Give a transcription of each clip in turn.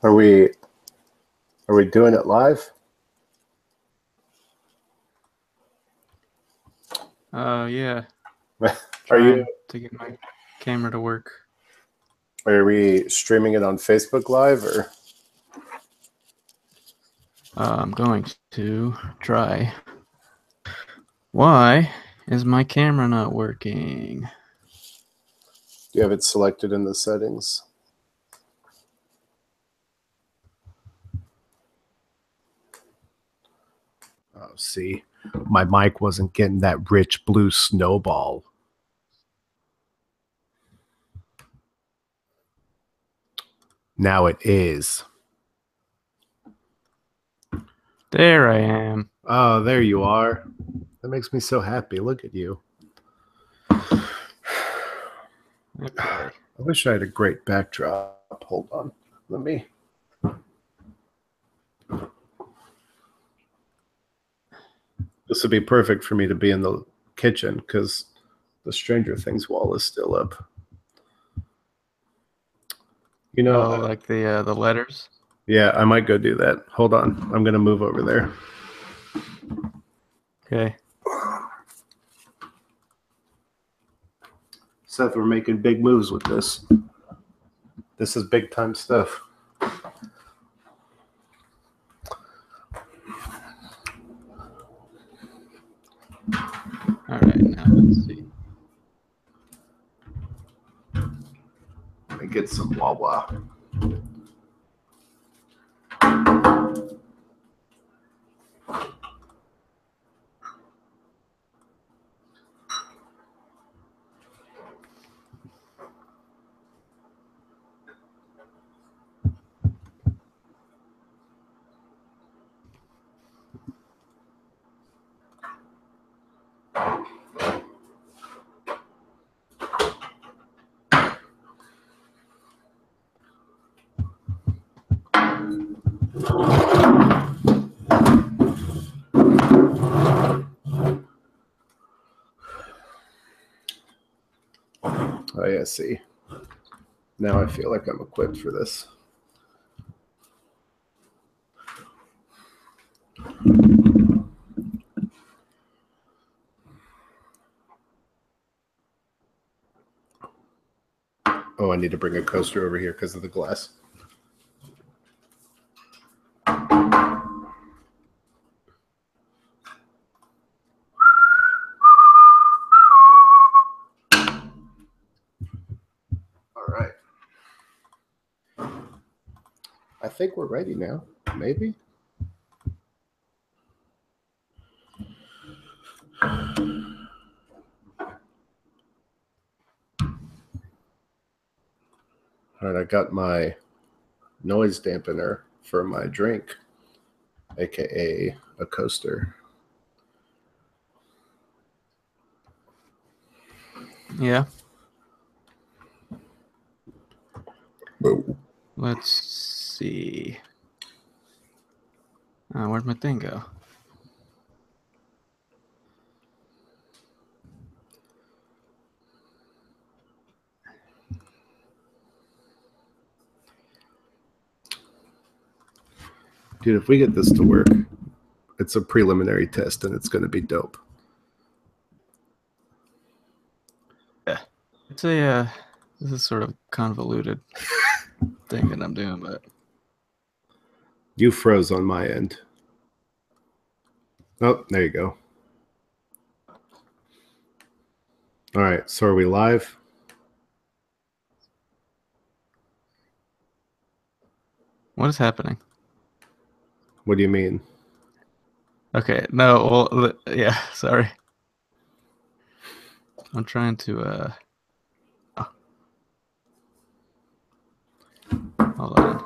Are we doing it live? Yeah. Are you? To get my camera to work? Are we streaming it on Facebook Live or? I'm going to try. Why is my camera not working? Do you have it selected in the settings? Oh, see, my mic wasn't getting that rich blue snowball. Now it is. There I am. Oh, there you are. That makes me so happy. Look at you. Okay. I wish I had a great backdrop. Hold on. Let me. This would be perfect for me to be in the kitchen because the Stranger Things wall is still up. You know, like the letters. Yeah, I might go do that. Hold on. I'm going to move over there. Okay. Seth, we're making big moves with this. This is big time stuff. All right, now let's see. Let me get some Wawa. Oh, yeah, see. Now I feel like I'm equipped for this. Oh, I need to bring a coaster over here because of the glass. All right. I think we're ready now. Maybe. All right, I got my noise dampener for my drink, aka a coaster. Yeah. Whoa. Let's see. Where'd my thing go? Dude, if we get this to work, it's a preliminary test and it's going to be dope. Yeah. It's a this is sort of convoluted thing that I'm doing, but You froze on my end. Oh, there you go. All right, so are we live? what is happening? What do you mean? Okay, no, well, yeah, sorry. I'm trying to hold on.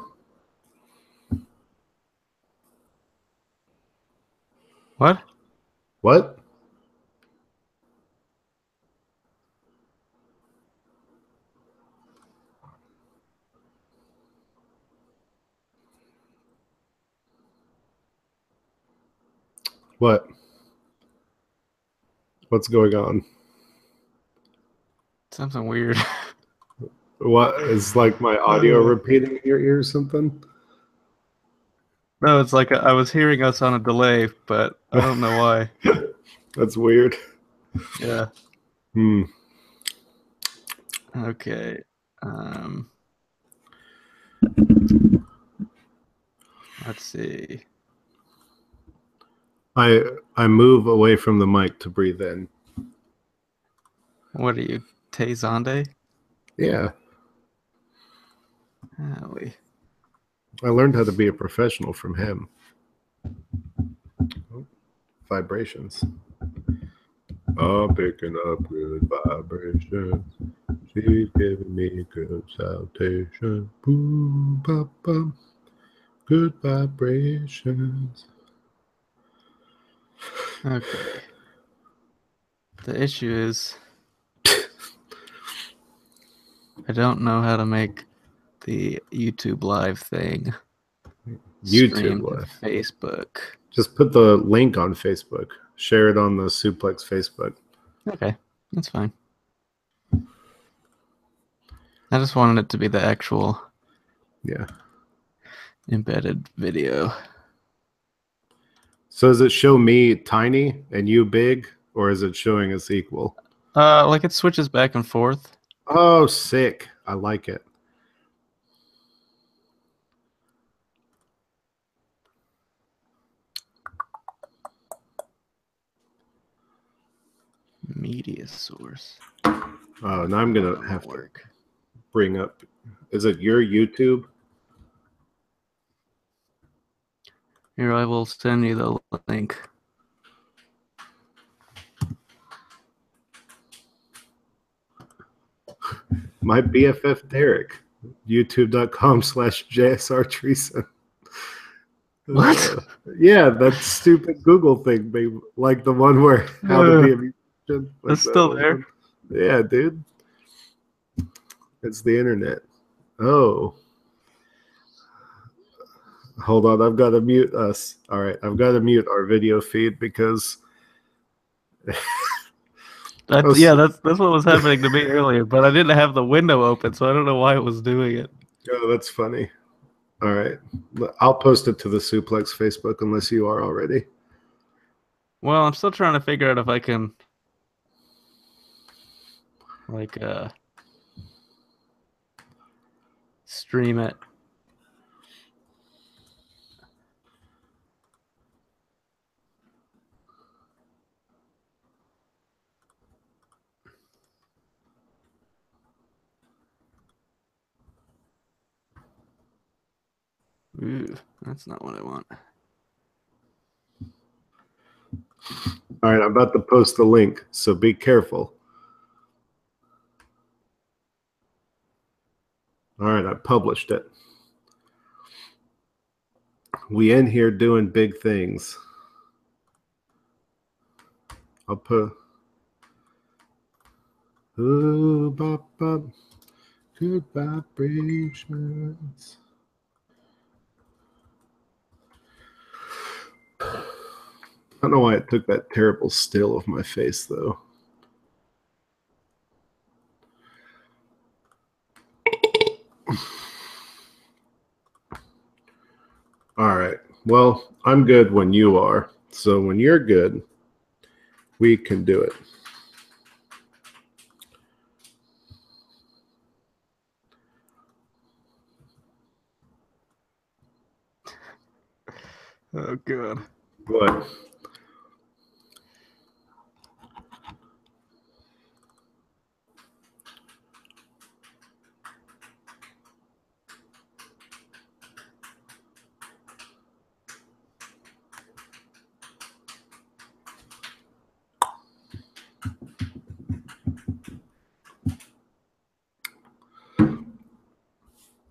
What? What? What? What's going on? Something weird. What is like my audio repeating in your ear or something? No, it's like I was hearing us on a delay, but I don't know why. That's weird. Yeah. Hmm. Okay. Let's see. I move away from the mic to breathe in. What are you, Tay Zonde? Yeah, Holy. I learned how to be a professional from him. Oh, vibrations. I'm picking up good vibrations. She's giving me good salutation. Boom, pop, bum. Good vibrations. Okay. The issue is I don't know how to make the YouTube live thing YouTube stream to Live. Facebook. Just put the link on Facebook. Share it on the Suplex Facebook. Okay, that's fine. I just wanted it to be the actual Yeah. embedded video. So does it show me tiny and you big, or is it showing us equal? Like it switches back and forth. Oh, sick. I like it. Media source. Oh, now I'm going to have to work. bring up. Is it your YouTube? Here, I will send you the link. My BFF Derek. YouTube.com/JSR Treason. What? Yeah, that stupid Google thing, babe. Like the one where how to be a musician. Like It's still that there. one. Yeah, dude. It's the internet. Oh. Hold on, I've got to mute us. All right, I've got to mute our video feed because Yeah, that's what was happening to me earlier, but I didn't have the window open, so I don't know why it was doing it. Oh, that's funny. All right, I'll post it to the Suplex Facebook unless you are already. Well, I'm still trying to figure out if I can, like, stream it. Ooh, that's not what I want. All right, I'm about to post the link, so be careful. All right, I published it. We in here doing big things. I'll put ooh, bop, bop, good vibrations. I don't know why it took that terrible still of my face, though. All right. Well, I'm good when you are. So when you're good, we can do it. Oh, God. What?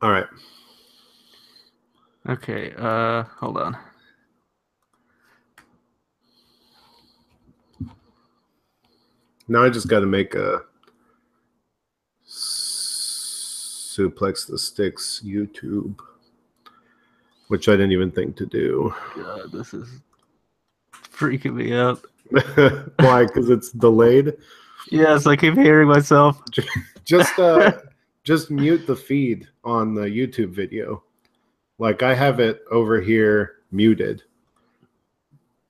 All right. Okay, hold on. Now I just got to make a Suplex the Sticks YouTube, which I didn't even think to do. God, this is freaking me out. Why? Because it's delayed? Yes, I keep hearing myself. Just mute the feed on the YouTube video. Like I have it over here muted.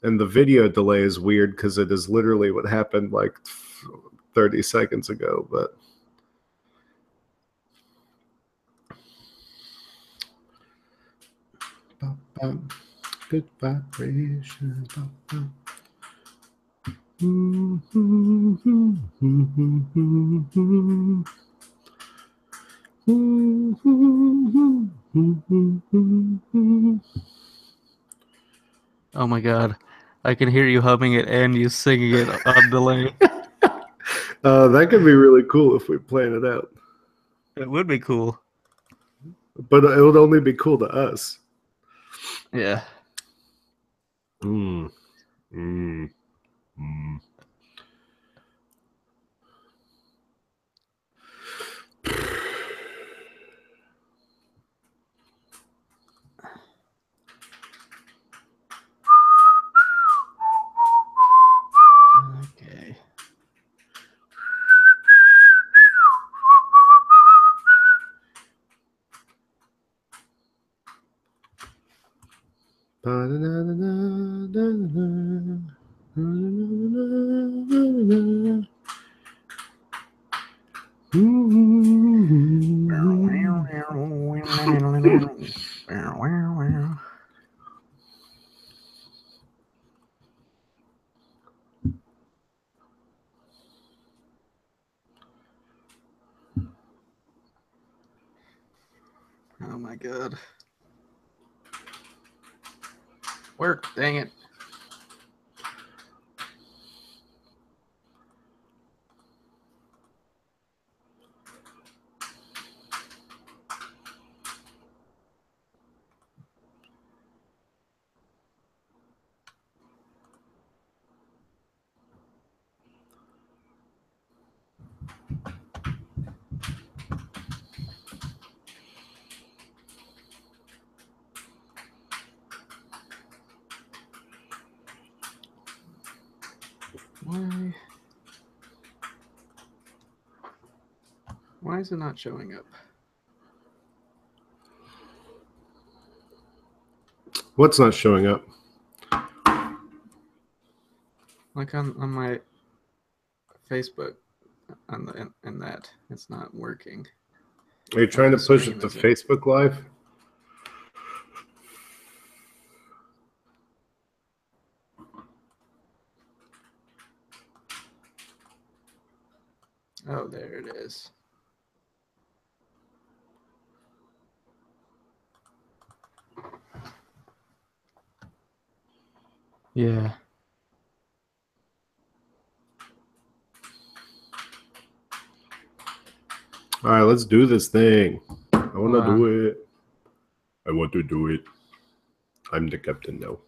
And the video delay is weird because it is literally what happened like 30 seconds ago, but good vibration. Oh my god. I can hear you humming it and you singing it on delay. That could be really cool if we plan it out. It would be cool. But it would only be cool to us. Yeah. Mm. Mm. Mm. Okay. Oh my god. Work, dang it. Why is it not showing up? What's not showing up? Like on my Facebook in that it's not working. Are you trying to The push stream it to isn't. Facebook Live? Oh, there it is. Yeah. All right, let's do this thing. I want to Hold do on. it. I want to do it. I'm the captain now.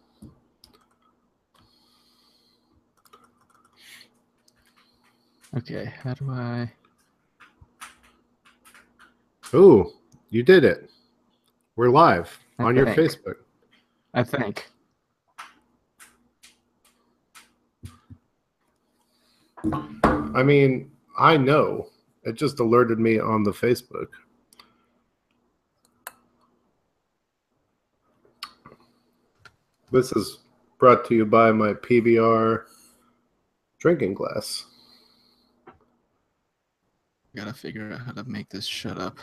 Okay, how do I? Oh, you did it. We're live I on your think. Facebook. I think. I mean, I know. It just alerted me on the Facebook. This is brought to you by my PBR drinking glass. Gotta figure out how to make this shut up.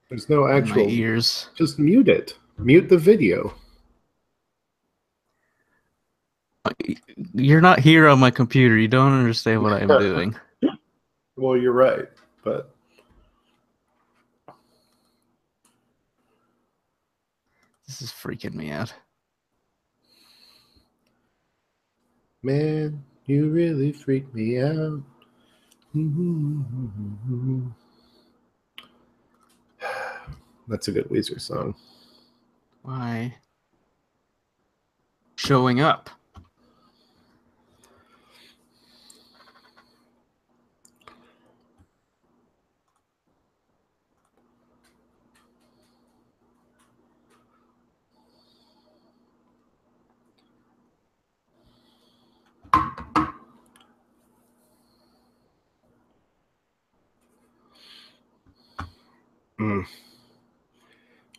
There's no In my actual. ears. Just mute it. Mute the video. You're not here on my computer. You don't understand what I'm doing. Well, you're right, but This is freaking me out. man, you really freak me out. That's a good Weezer song. Why? Showing up. Mm.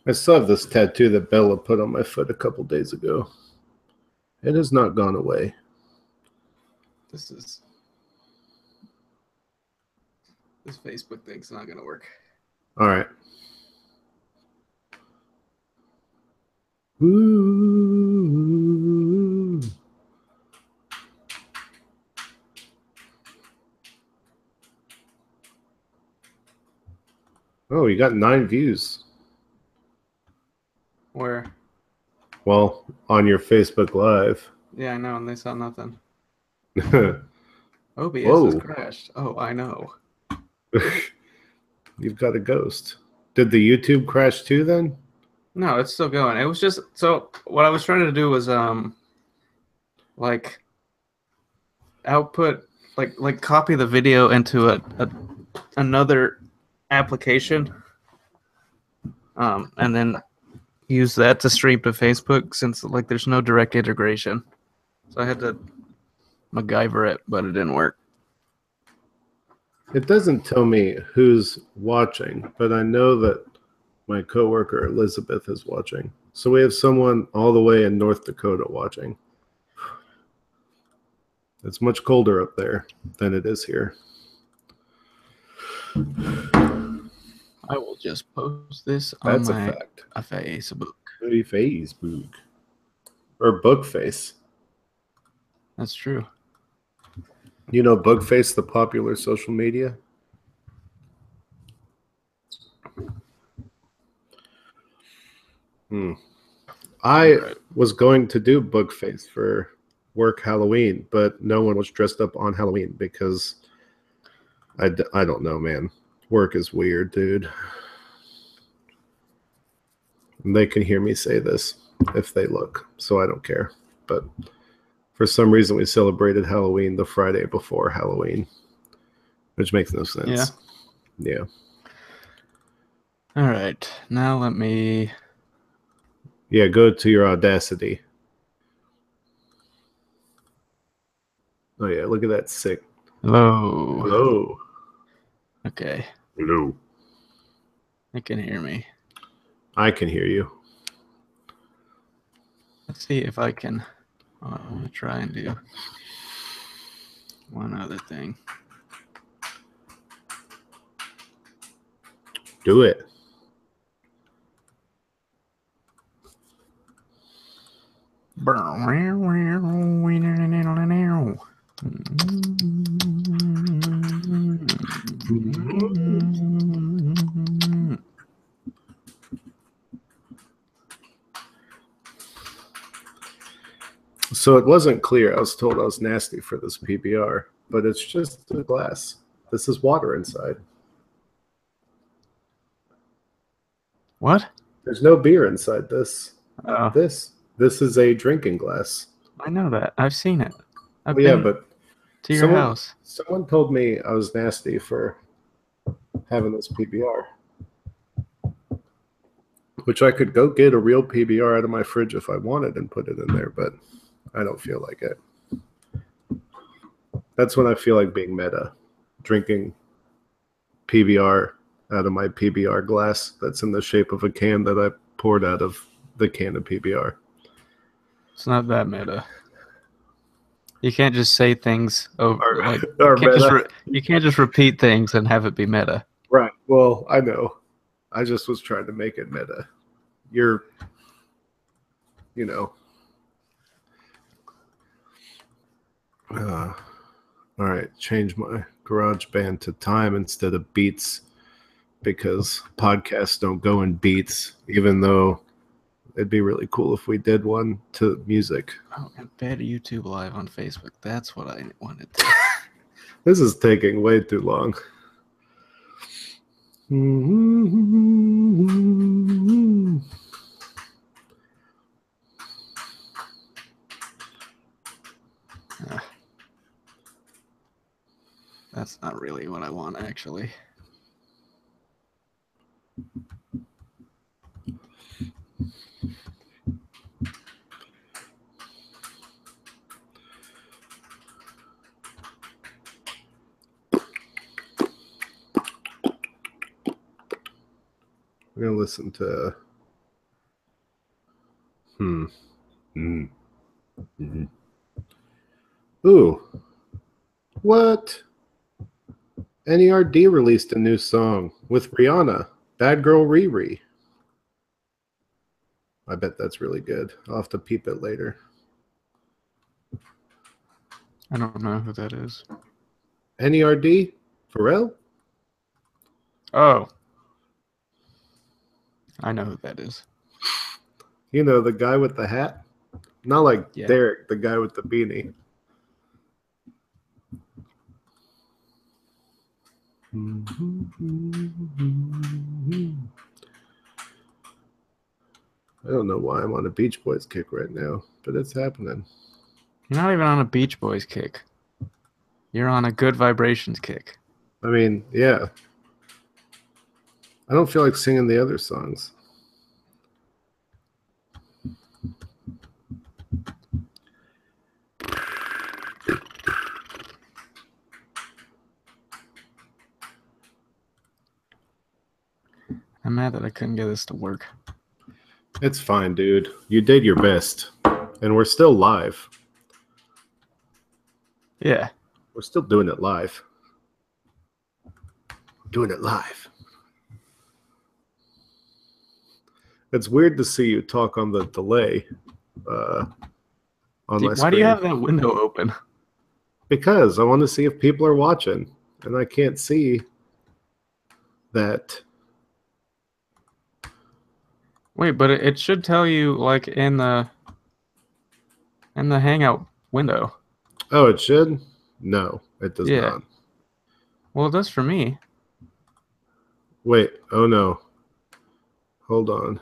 I still have this tattoo that Bella put on my foot a couple days ago. It has not gone away. This Facebook thing's not gonna work. All right. Ooh. Oh, you got 9 views. Where? Well, on your Facebook Live. Yeah, I know, and they saw nothing. Whoa. OBS has crashed. Oh, I know. You've got a ghost. Did the YouTube crash too then? No, it's still going. It was just so what I was trying to do was like output like copy the video into another application and then use that to stream to Facebook since like there's no direct integration. So I had to MacGyver it, but it didn't work. It doesn't tell me who's watching, but I know that my coworker Elizabeth is watching. So we have someone all the way in North Dakota watching. It's much colder up there than it is here. I will just post this on That's a my fact. Facebook. Facebook. Or Bookface. That's true. You know Bookface, the popular social media? I was going to do Bookface for work Halloween, but no one was dressed up on Halloween because I don't know, man. Work is weird, dude. And they can hear me say this if they look, so I don't care. But for some reason, we celebrated Halloween the Friday before Halloween, which makes no sense. Yeah. All right. Now let me... Yeah, go to your Audacity. Oh, yeah, look at that sick. Hello. Hello. Okay. Hello. They can hear me. I can hear you. Let's see if I can... I want to try and do one other thing. Do it. So it wasn't clear. I was told I was nasty for this PBR, but it's just a glass. This is water inside. What? There's no beer inside this. Oh, This is a drinking glass. I know that. I've seen it. I've Yeah, been but to your house. Someone told me I was nasty for having this PBR, which I could go get a real PBR out of my fridge if I wanted and put it in there, but I don't feel like it. That's when I feel like being meta, drinking PBR out of my PBR glass that's in the shape of a can that I poured out of the can of PBR. It's not that meta. You can't just say things over. Like, Or you can't just repeat things and have it be meta. Right. Well, I know. I just was trying to make it meta. You're, all right. Change my GarageBand to time instead of beats because podcasts don't go in beats, even though it'd be really cool if we did one to music. Oh, embed YouTube Live on Facebook. That's what I wanted to. This is taking way too long. That's not really what I want, actually. We're going to listen to Mm. Mhm. Ooh, what? NERD released a new song with Rihanna, Bad Girl Riri. I bet that's really good. I'll have to peep it later. I don't know who that is. NERD? Pharrell? Oh. I know who that is. You know, the guy with the hat? Not like Yeah. Derek, the guy with the beanie. I don't know why I'm on a Beach Boys kick right now, but it's happening. You're not even on a Beach Boys kick. You're on a Good Vibrations kick. I mean, yeah. I don't feel like singing the other songs. I'm mad that I couldn't get this to work. It's fine, dude. You did your best. And we're still live. Yeah. We're still doing it live. Doing it live. It's weird to see you talk on the delay on my screen. Why do you have that window open? Because I want to see if people are watching. And I can't see that. Wait, but it should tell you like in the Hangout window. Oh, it should? No, it does Yeah. not. Well, it does for me. Wait, oh no. Hold on.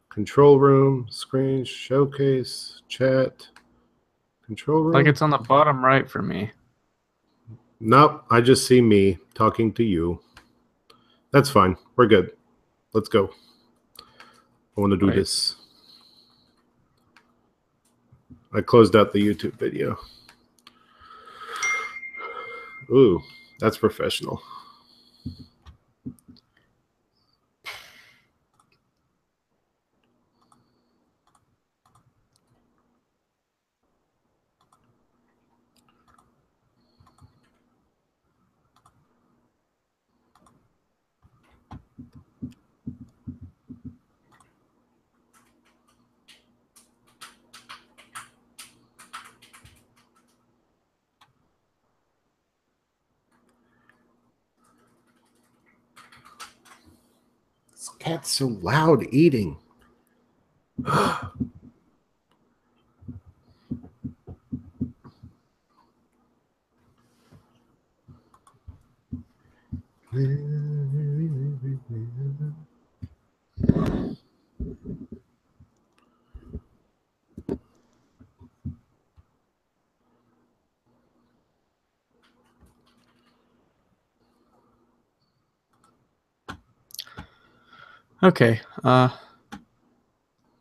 Control room, screen, showcase, chat, control room. Like it's on the bottom right for me. Nope, I just see me talking to you. That's fine. We're good. Let's go. I want to do Right. this. I closed out the YouTube video. Ooh, that's professional. This cat's so loud eating. Okay.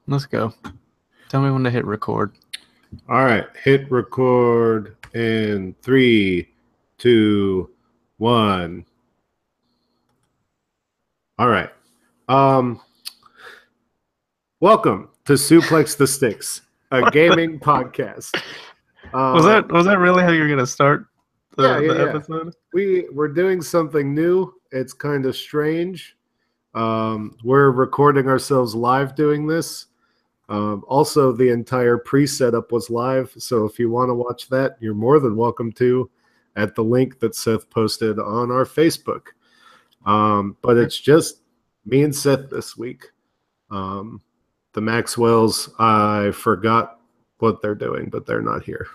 Let's go. Tell me when to hit record. All right, hit record in 3, 2, 1. All right. Welcome to Suplex the Sticks, a gaming podcast. Was that really how you're gonna start the Yeah. episode? We're doing something new. It's kind of strange. We're recording ourselves live doing this. Also, the entire pre-setup was live, so if you want to watch that, you're more than welcome to at the link that Seth posted on our Facebook. But it's just me and Seth this week. The Maxwells, I forgot what they're doing, but they're not here.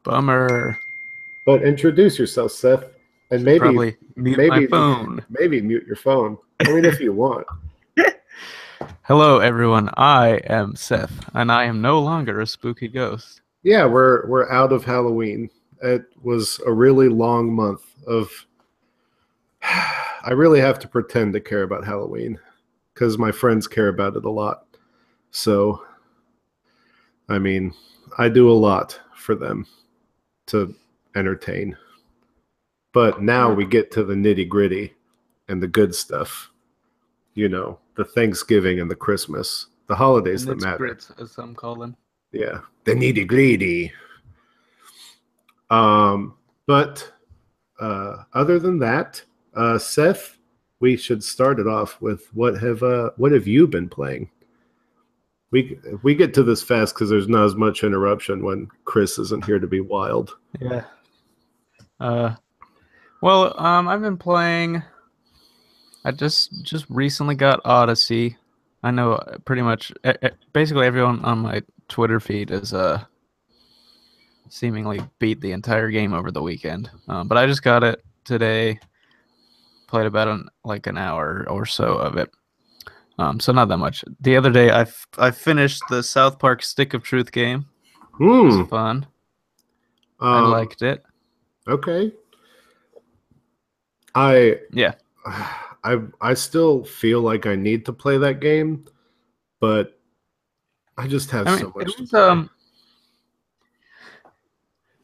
Bummer. But introduce yourself, Seth, and maybe Probably mute my phone. Maybe mute your phone. I mean, if you want. Hello, everyone. I am Seth, and I am no longer a spooky ghost. Yeah, we're out of Halloween. It was a really long month of. I really have to pretend to care about Halloween because my friends care about it a lot. So, I mean, I do a lot for them to entertain. But now we get to the nitty gritty and the good stuff. You know, the Thanksgiving and the Christmas. the holidays that Nits matter. grits, as some call them. Yeah, the nitty gritty. But other than that, Seth, we should start it off with what have you been playing? We get to this fast because there's not as much interruption when Chris isn't here to be wild. Yeah. Well, I've been playing. I just recently got Odyssey. I know pretty much basically everyone on my Twitter feed is seemingly beat the entire game over the weekend. But I just got it today. Played about an hour or so of it. So not that much. The other day I finished the South Park Stick of Truth game. It was fun. I liked it. Okay. Yeah. I still feel like I need to play that game, but I just have so much to play.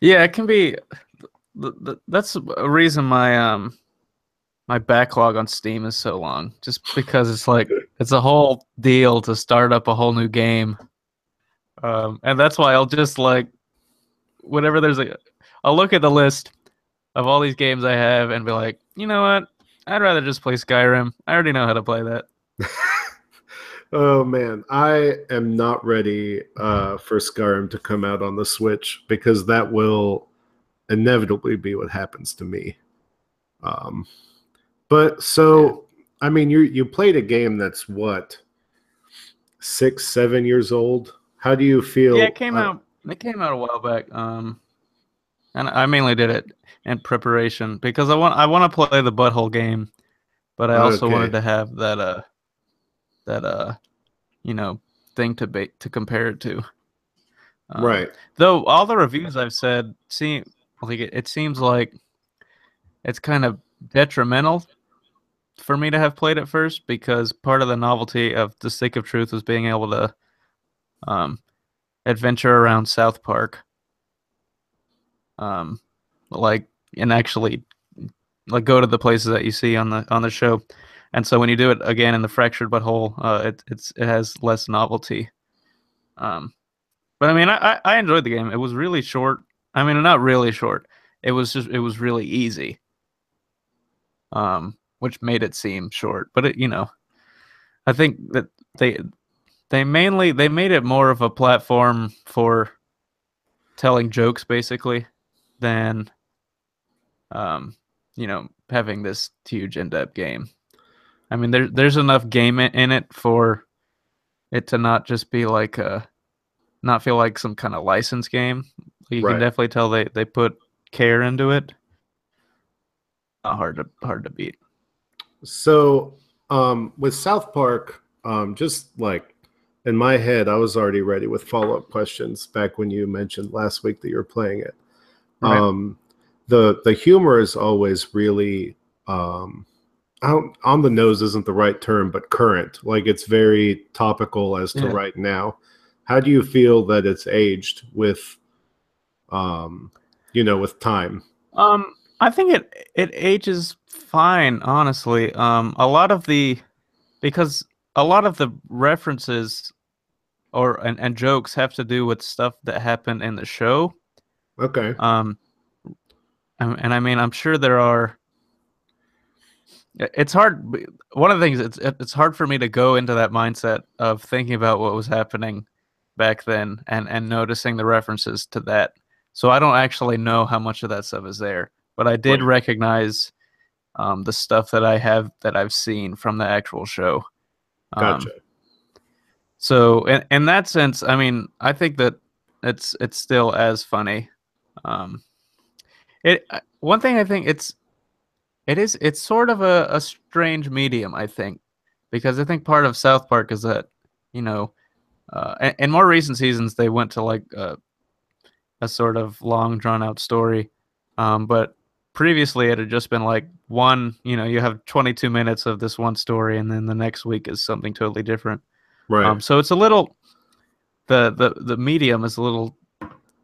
Yeah, it can be. That's a reason my my backlog on Steam is so long. Just because it's a whole deal to start up a whole new game, and that's why I'll just whenever I'll look at the list of all these games I have and be like, you know what? I'd rather just play Skyrim. I already know how to play that. Oh man, I am not ready for Skyrim to come out on the Switch because that will inevitably be what happens to me. But so, I mean, you played a game that's what, 6-7 years old. How do you feel? Yeah, it came out. It came out a while back. And I mainly did it in preparation because I want to play the Butthole game, but I also wanted to have that thing to compare it to. Right. Though all the reviews I've said seem like it seems like it's kind of detrimental for me to have played it first because part of the novelty of the Stick of Truth was being able to adventure around South Park. And actually go to the places that you see on the show. And so when you do it again in the Fractured Butthole, it has less novelty. But I mean, I enjoyed the game. It was really short. I mean, not really short. It was really easy. Which made it seem short. But I think that they made it more of a platform for telling jokes basically than having this huge in-depth game. I mean, there's enough game in it for it to not just be not feel like some kind of license game. You can definitely tell they put care into it. Not hard to beat. So, with South Park, just like in my head, I was already ready with follow-up questions back when you mentioned last week that you were playing it. Right. The humor is always really on the nose isn't the right term, but current. Like it's very topical as to right now. How do you feel that it's aged with with time? I think it ages fine, honestly. Because a lot of the references and jokes have to do with stuff that happened in the show. Okay. And I mean, I'm sure there are. It's hard. One of the things it's hard for me to go into that mindset of thinking about what was happening back then and noticing the references to that. So I don't actually know how much of that stuff is there, but I did recognize the stuff that I've seen from the actual show. Gotcha. So in that sense, I mean, I think that it's still as funny. One thing I think it's sort of a strange medium, I think, because I think part of South Park is that, in more recent seasons they went to a sort of long drawn out story, but previously it had just been one, you have 22 minutes of this one story and then the next week is something totally different. Right. So it's a little the medium is a little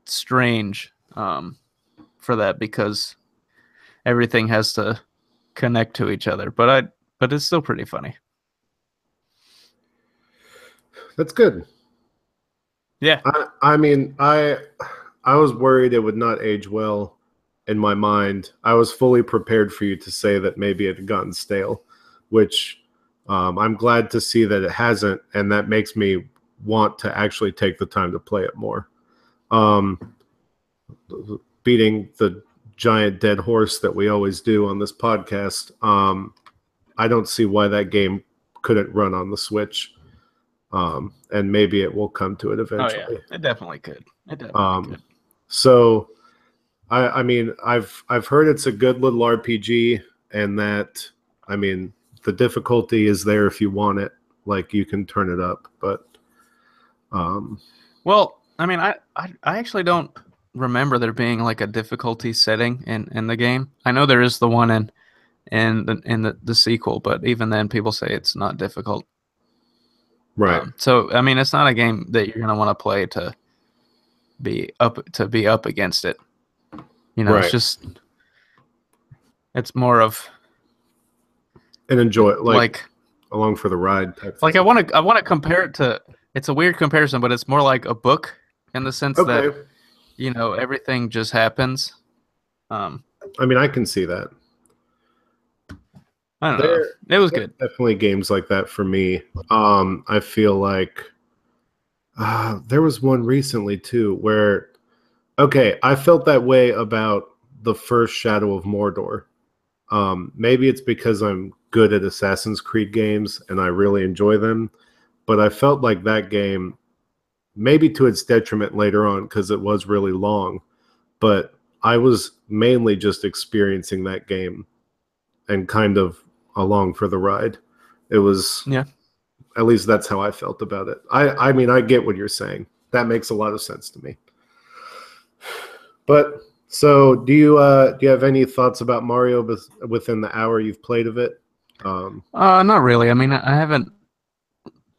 strange for that because everything has to connect to each other, but it's still pretty funny. That's good. Yeah. I mean, I was worried it would not age well in my mind. I was fully prepared for you to say that maybe it had gotten stale, which I'm glad to see that it hasn't, and that makes me want to actually take the time to play it more. Beating the giant dead horse that we always do on this podcast, I don't see why that game couldn't run on the Switch. And maybe it will come to it eventually. Oh yeah, it definitely could. It definitely could. So, I mean, I've heard it's a good little RPG, and that, I mean, the difficulty is there if you want it. Like, you can turn it up, but well, I mean, I actually don't remember there being like a difficulty setting in the game. I know there is the one in the sequel, but even then, people say it's not difficult. right. So I mean, it's not a game that you're gonna want to play to be up against it. You know, Right. it's more of And enjoy it, like along for the ride type like thing. I want to compare it to. It's a weird comparison, but it's more like a book in the sense Okay. that, you know, everything just happens. I mean, I can see that. I don't know. It was good. Definitely games like that for me. I feel like there was one recently too where, okay, I felt that way about the first Shadow of Mordor. Maybe it's because I'm good at Assassin's Creed games and I really enjoy them, but I felt like that game, maybe to its detriment later on because it was really long, but I was mainly just experiencing that game and kind of along for the ride. It was, Yeah. at least that's how I felt about it. I mean, I get what you're saying. That makes a lot of sense to me. But so, do you have any thoughts about Mario within the hour you've played of it? Not really. I mean, I haven't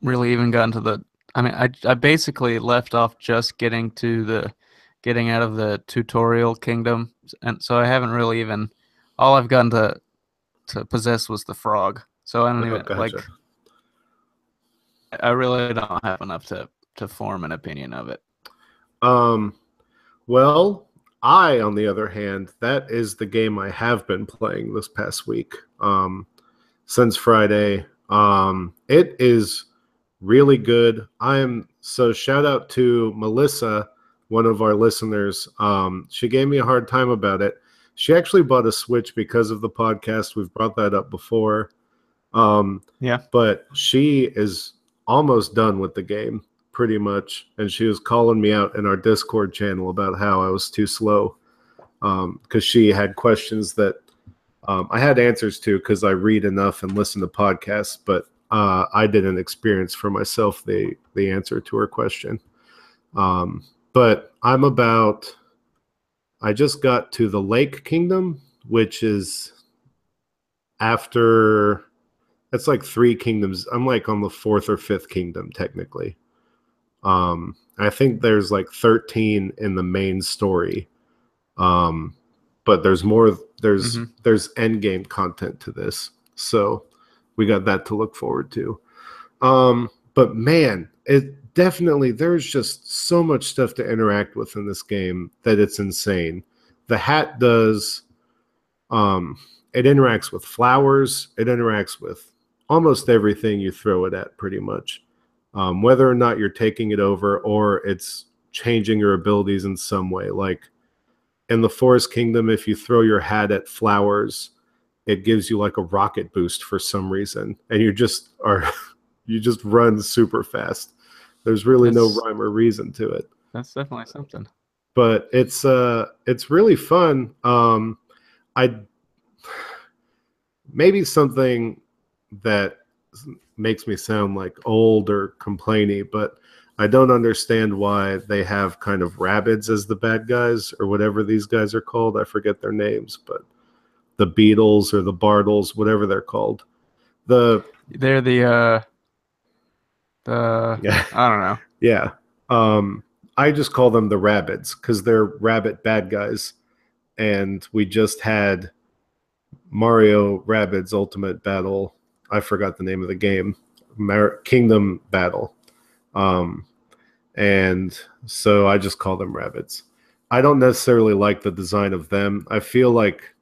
really even gotten to the. I mean, I basically left off just getting out of the tutorial kingdom, and so I haven't really even. All I've gotten to possess was the frog. So I don't even gotcha. like. I really don't have enough to form an opinion of it. Well, I, on the other hand, that is the game I have been playing this past week. Since Friday. It is really good. So shout out to Melissa, one of our listeners. She gave me a hard time about it. She actually bought a Switch because of the podcast. We've brought that up before. Yeah. But she is almost done with the game, pretty much. And she was calling me out in our Discord channel about how I was too slow. Because she had questions that I had answers to because I read enough and listen to podcasts, but I didn't experience for myself the answer to her question. But I just got to the Lake Kingdom, which is after, it's like 3 kingdoms. I'm like on the 4th or 5th kingdom, technically. I think there's like 13 in the main story. But there's more, there's end game content to this. So we got that to look forward to. But man, it definitely, there's just so much stuff to interact with in this game that it's insane. The hat does, it interacts with flowers. It interacts with almost everything you throw it at, pretty much. Whether or not you're taking it over or it's changing your abilities in some way. Like in the Forest Kingdom, if you throw your hat at flowers, it gives you like a rocket boost for some reason. And you just run super fast. There's really no rhyme or reason to it. That's definitely something. But it's really fun. Maybe something that makes me sound like old or complainy, but I don't understand why they have kind of rabbits as the bad guys or whatever these guys are called. I forget their names, but the Beetles or the Bartles, whatever they're called. They're the I don't know. Yeah. I just call them the rabbits because they're rabbit bad guys. And we just had Mario Rabbids Ultimate Battle. I forgot the name of the game. Kingdom Battle. And so I just call them rabbits. I don't necessarily like the design of them. I feel like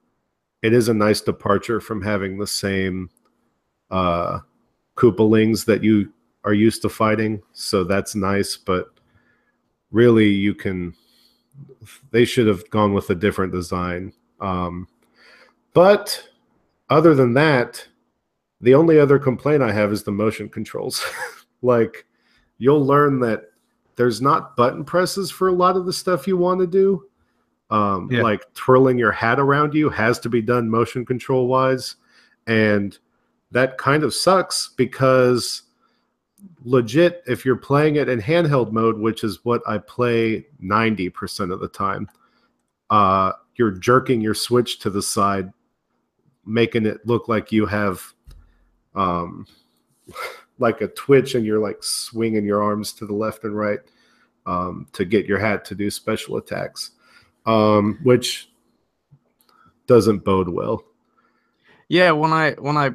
it is a nice departure from having the same Koopalings that you are used to fighting. So that's nice, but really they should have gone with a different design. But other than that, the only other complaint I have is the motion controls. Like, you'll learn that there's not button presses for a lot of the stuff you want to do. Like twirling your hat around you has to be done motion control wise. And that kind of sucks because legit, if you're playing it in handheld mode, which is what I play 90% of the time, you're jerking your Switch to the side, making it look like you have like a twitch, and you're like swinging your arms to the left and right to get your hat to do special attacks, which doesn't bode well. Yeah, when I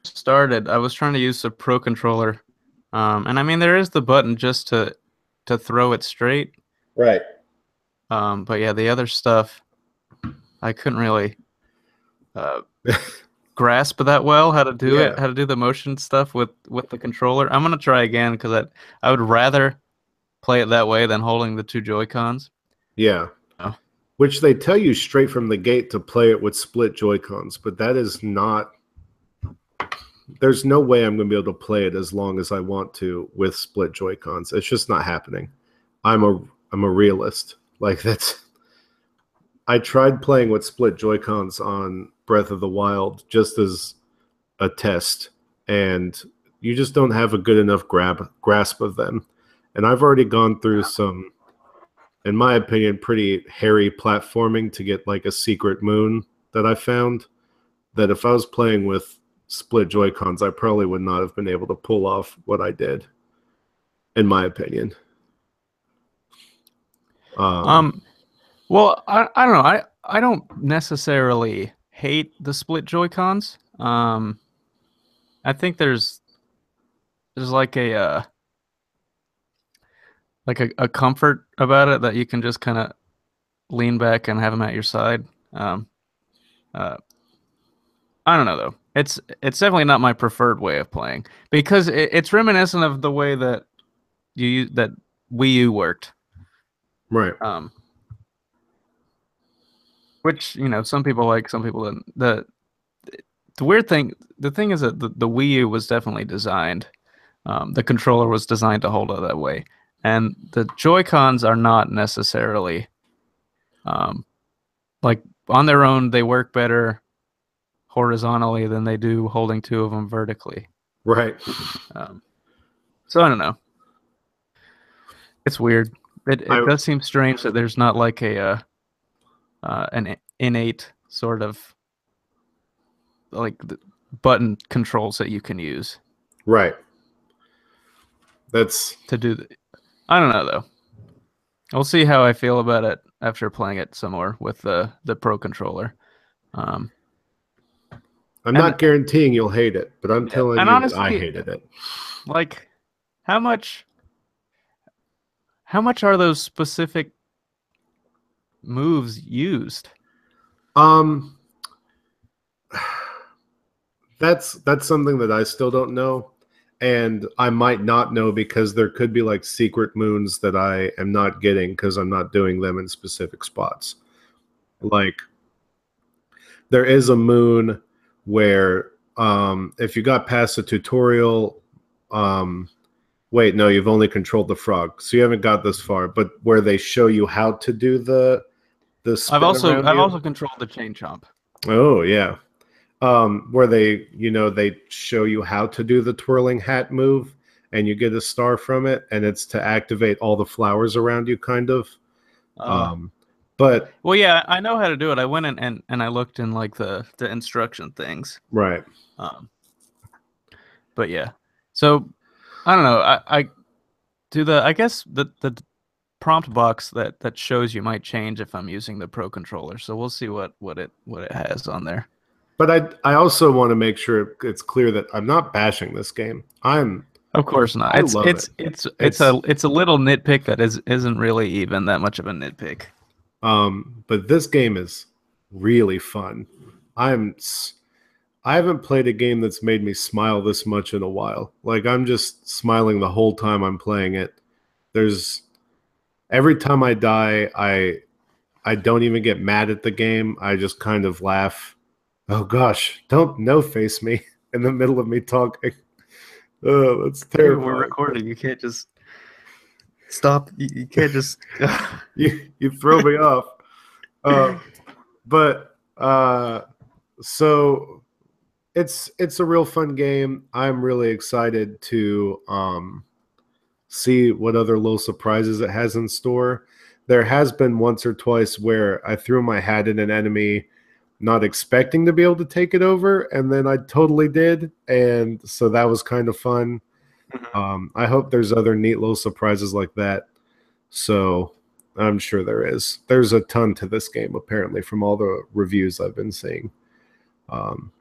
started, I was trying to use the Pro Controller, and I mean there is the button just to throw it straight, Right. but yeah, the other stuff I couldn't really grasp that well, how to do it, how to do the motion stuff with the controller. I'm gonna try again because I would rather play it that way than holding the two Joy-Cons. Yeah. Oh. Which they tell you straight from the gate to play it with split Joy-Cons, but that is not. There's no way I'm going to be able to play it as long as I want to with split Joy-Cons. It's just not happening. I'm a realist. Like, that's. I tried playing with split Joy-Cons on Breath of the Wild just as a test, and you just don't have a good enough grasp of them. And I've already gone through some, in my opinion, pretty hairy platforming to get like a secret moon that I found, that if I was playing with split Joy-Cons, I probably would not have been able to pull off what I did, in my opinion. Well, I don't know. I don't necessarily hate the split Joy-Cons. I think there's like a comfort about it that you can just kind of lean back and have them at your side. I don't know though. It's definitely not my preferred way of playing because it's reminiscent of the way that that Wii U worked. Right. Which, you know, some people like, some people didn't. The weird thing, the thing is that the Wii U was definitely designed. The controller was designed to hold it that way, and the Joy-Cons are not necessarily, like on their own, they work better horizontally than they do holding two of them vertically. Right. So I don't know. It's weird. It does seem strange that there's not like an innate sort of like the button controls that you can use. Right. That's to do. I don't know though. We'll see how I feel about it after playing it some more with the Pro Controller. I'm not guaranteeing you'll hate it, but I'm telling you honestly, that I hated it. Like, how much are those specific moves used? That's something that I still don't know, and I might not know because there could be like secret moons that I am not getting because I'm not doing them in specific spots. Like, there is a moon where if you got past the tutorial, wait, no, you've only controlled the frog, so you haven't got this far, but where they show you how to do the I've also controlled the chain chomp. Oh yeah. Where they show you how to do the twirling hat move, and you get a star from it, and it's to activate all the flowers around you, kind of. But well, yeah, I know how to do it. I went in and I looked in like the instruction things. Right. But yeah, so I don't know. I do I guess the prompt box that shows you might change if I'm using the Pro Controller. So we'll see what it has on there. But I also want to make sure it's clear that I'm not bashing this game. I'm Of course not. I It's love it's it. it's a little nitpick that isn't really even that much of a nitpick. But this game is really fun. I haven't played a game that's made me smile this much in a while. Like I'm just smiling the whole time I'm playing it. There's every time I die, I don't even get mad at the game. I just kind of laugh. Oh gosh, don't no face me in the middle of me talking. Oh, that's Dude, terrible. we're recording. You can't just stop. You can't just. You throw me off. But so it's a real fun game. I'm really excited to see what other little surprises it has in store. There has been once or twice where I threw my hat at an enemy not expecting to be able to take it over, and then I totally did, and so that was kind of fun. I hope there's other neat little surprises like that. So I'm sure there is. There's a ton to this game, apparently, from all the reviews I've been seeing,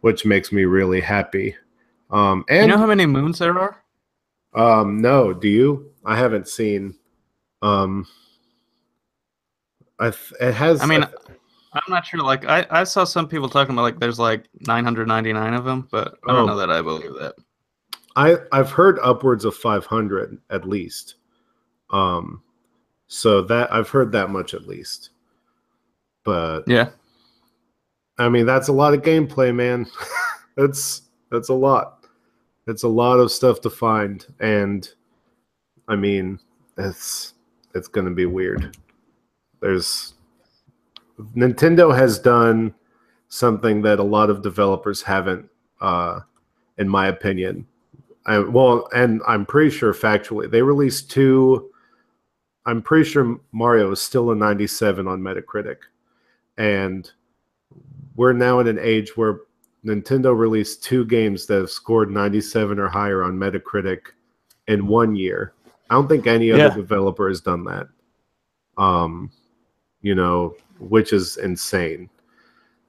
which makes me really happy. And You know how many moons there are? no, do you? I haven't seen. It has. I mean, I'm not sure. Like, I saw some people talking about like there's like 999 of them, but I don't know that I believe that. I've heard upwards of 500 at least. So that I've heard that much at least. But Yeah. I mean, that's a lot of gameplay, man. that's a lot. It's a lot of stuff to find, and I mean, it's going to be weird. Nintendo has done something that a lot of developers haven't, in my opinion. And I'm pretty sure factually they released two. I'm pretty sure Mario is still a 97 on Metacritic, and we're now in an age where Nintendo released two games that have scored 97 or higher on Metacritic in 1 year. I don't think any other developer has done that. Which is insane.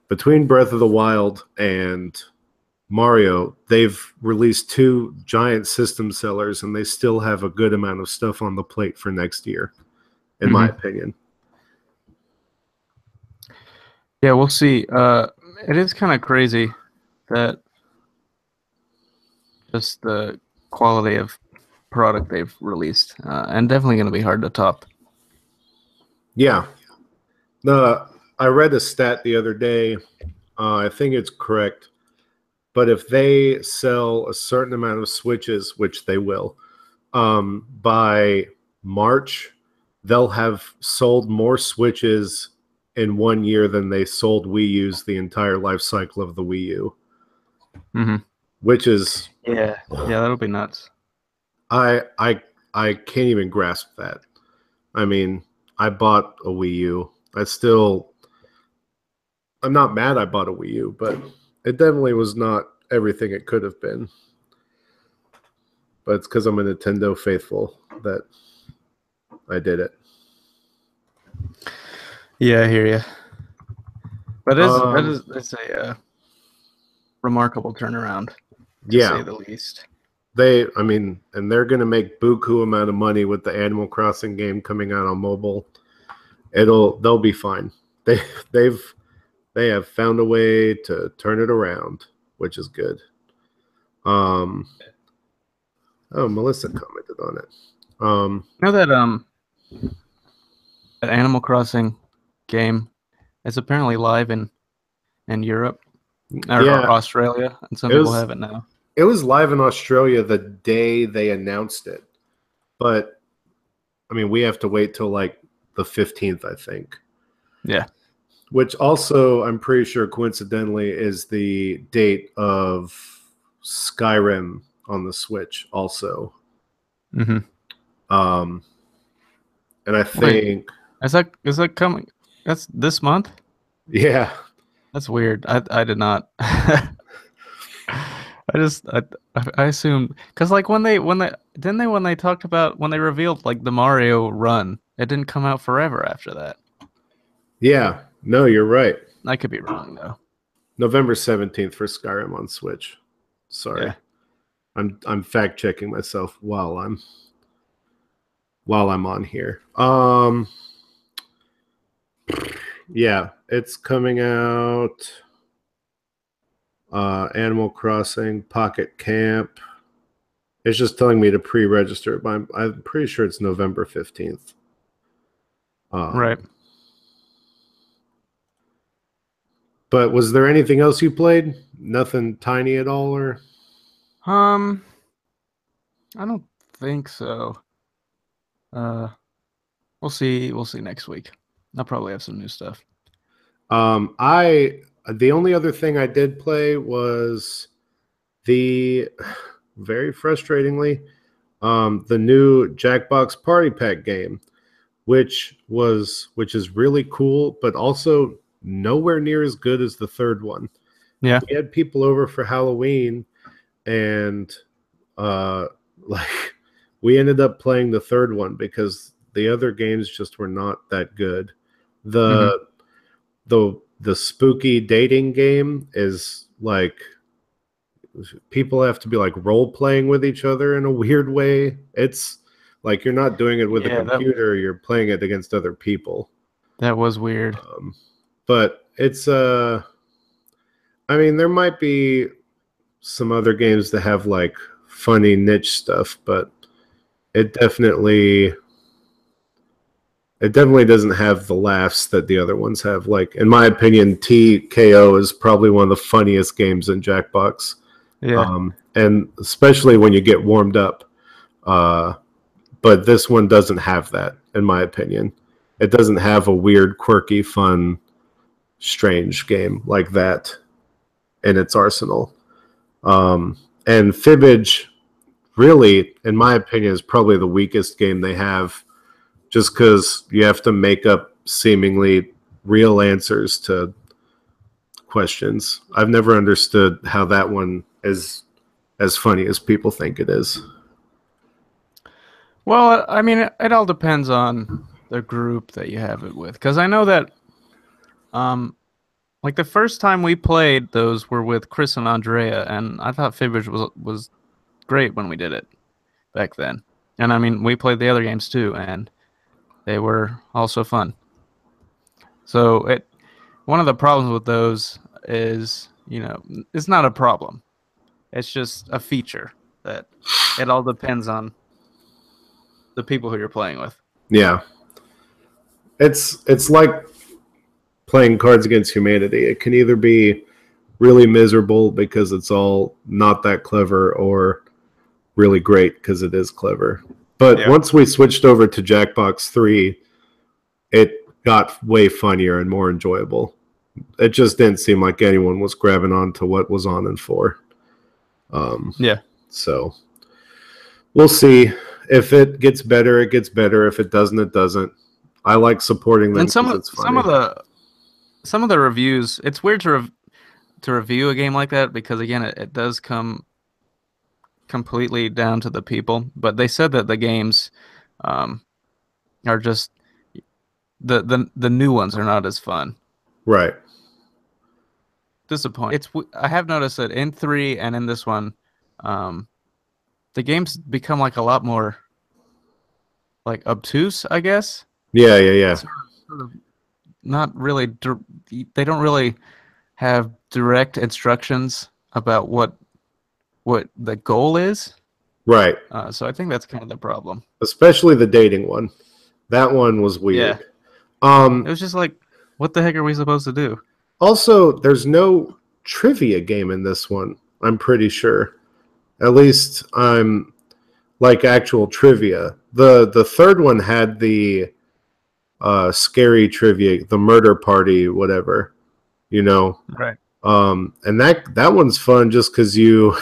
Between Breath of the Wild and Mario, they've released two giant system sellers, and they still have a good amount of stuff on the plate for next year, in my opinion. Yeah, we'll see. It is kind of crazy that just the quality of product they've released, and definitely going to be hard to top. Yeah. I read a stat the other day. I think it's correct. But if they sell a certain amount of Switches, which they will, by March, they'll have sold more Switches in 1 year than they sold Wii U's the entire life cycle of the Wii U. Which is yeah, that'll be nuts. I can't even grasp that. I mean, I bought a Wii U. I'm not mad I bought a Wii U, but it definitely was not everything it could have been. But it's because I'm a Nintendo faithful that I did it. Yeah, I hear you. But it's a remarkable turnaround, to say the least. And they're going to make buku amount of money with the Animal Crossing game coming out on mobile. They'll be fine. They have found a way to turn it around, which is good. Melissa commented on it. You know that Animal Crossing game is apparently live in Europe or Australia, and some people have it now. It was live in Australia the day they announced it, but I mean, we have to wait till like the 15th, I think. Yeah. Which also, I'm pretty sure, coincidentally, is the date of Skyrim on the Switch, also. And I think is that coming? That's this month. Yeah, that's weird. I did not. I assumed because like when they talked about when they revealed like the Mario run, it didn't come out forever after that. Yeah. No, you're right. I could be wrong though. November 17th for Skyrim on Switch. Sorry. I'm fact checking myself while I'm on here. Yeah, it's coming out. Animal Crossing, Pocket Camp. It's just telling me to pre-register, but I'm pretty sure it's November 15th. Right. But was there anything else you played? Nothing tiny at all, or? I don't think so. We'll see. We'll see next week. I'll probably have some new stuff. The only other thing I did play was the very frustratingly the new Jackbox Party Pack game, which is really cool, but also nowhere near as good as the third one. Yeah, we had people over for Halloween, and we ended up playing the third one because the other games just were not that good. The spooky dating game is like people have to be like role playing with each other in a weird way. It's like you're not doing it with a computer, you're playing it against other people. That was weird. But it's I mean, there might be some other games that have like funny niche stuff, but it definitely doesn't have the laughs that the other ones have. Like, in my opinion, TKO is probably one of the funniest games in Jackbox. Yeah. And especially when you get warmed up. But this one doesn't have that, in my opinion. It doesn't have a weird, quirky, fun, strange game like that in its arsenal. And Fibbage, really, in my opinion, is probably the weakest game they have, just because you have to make up seemingly real answers to questions. I've never understood how that one is as funny as people think it is. Well, I mean, it all depends on the group that you have it with. Because I know that, like the first time we played, those were with Chris and Andrea, and I thought Fibbage was great when we did it back then. And I mean, we played the other games too, and they were also fun. So one of the problems with those is, it's not a problem. It's just a feature that it all depends on the people who you're playing with. Yeah. It's like playing Cards Against Humanity. It can either be really miserable because it's all not that clever, or really great because it is clever. But once we switched over to Jackbox 3, it got way funnier and more enjoyable. It just didn't seem like anyone was grabbing on to what was on in 4. So we'll see. If it gets better, it gets better. If it doesn't, it doesn't. I like supporting them. And some of the reviews, it's weird to review a game like that because, again, it does come completely down to the people. But they said that the games are just the new ones are not as fun. Right. Disappointing. I have noticed that in 3 and in this one, the games become like a lot more like obtuse, I guess. Yeah. Sort of not really. They don't really have direct instructions about what the goal is. Right. So I think that's kind of the problem. Especially the dating one. That one was weird. Yeah. It was just like, what the heck are we supposed to do? Also, there's no trivia game in this one, I'm pretty sure. At least I'm like actual trivia. The third one had the scary trivia, the murder party, whatever, Right. And that one's fun just because you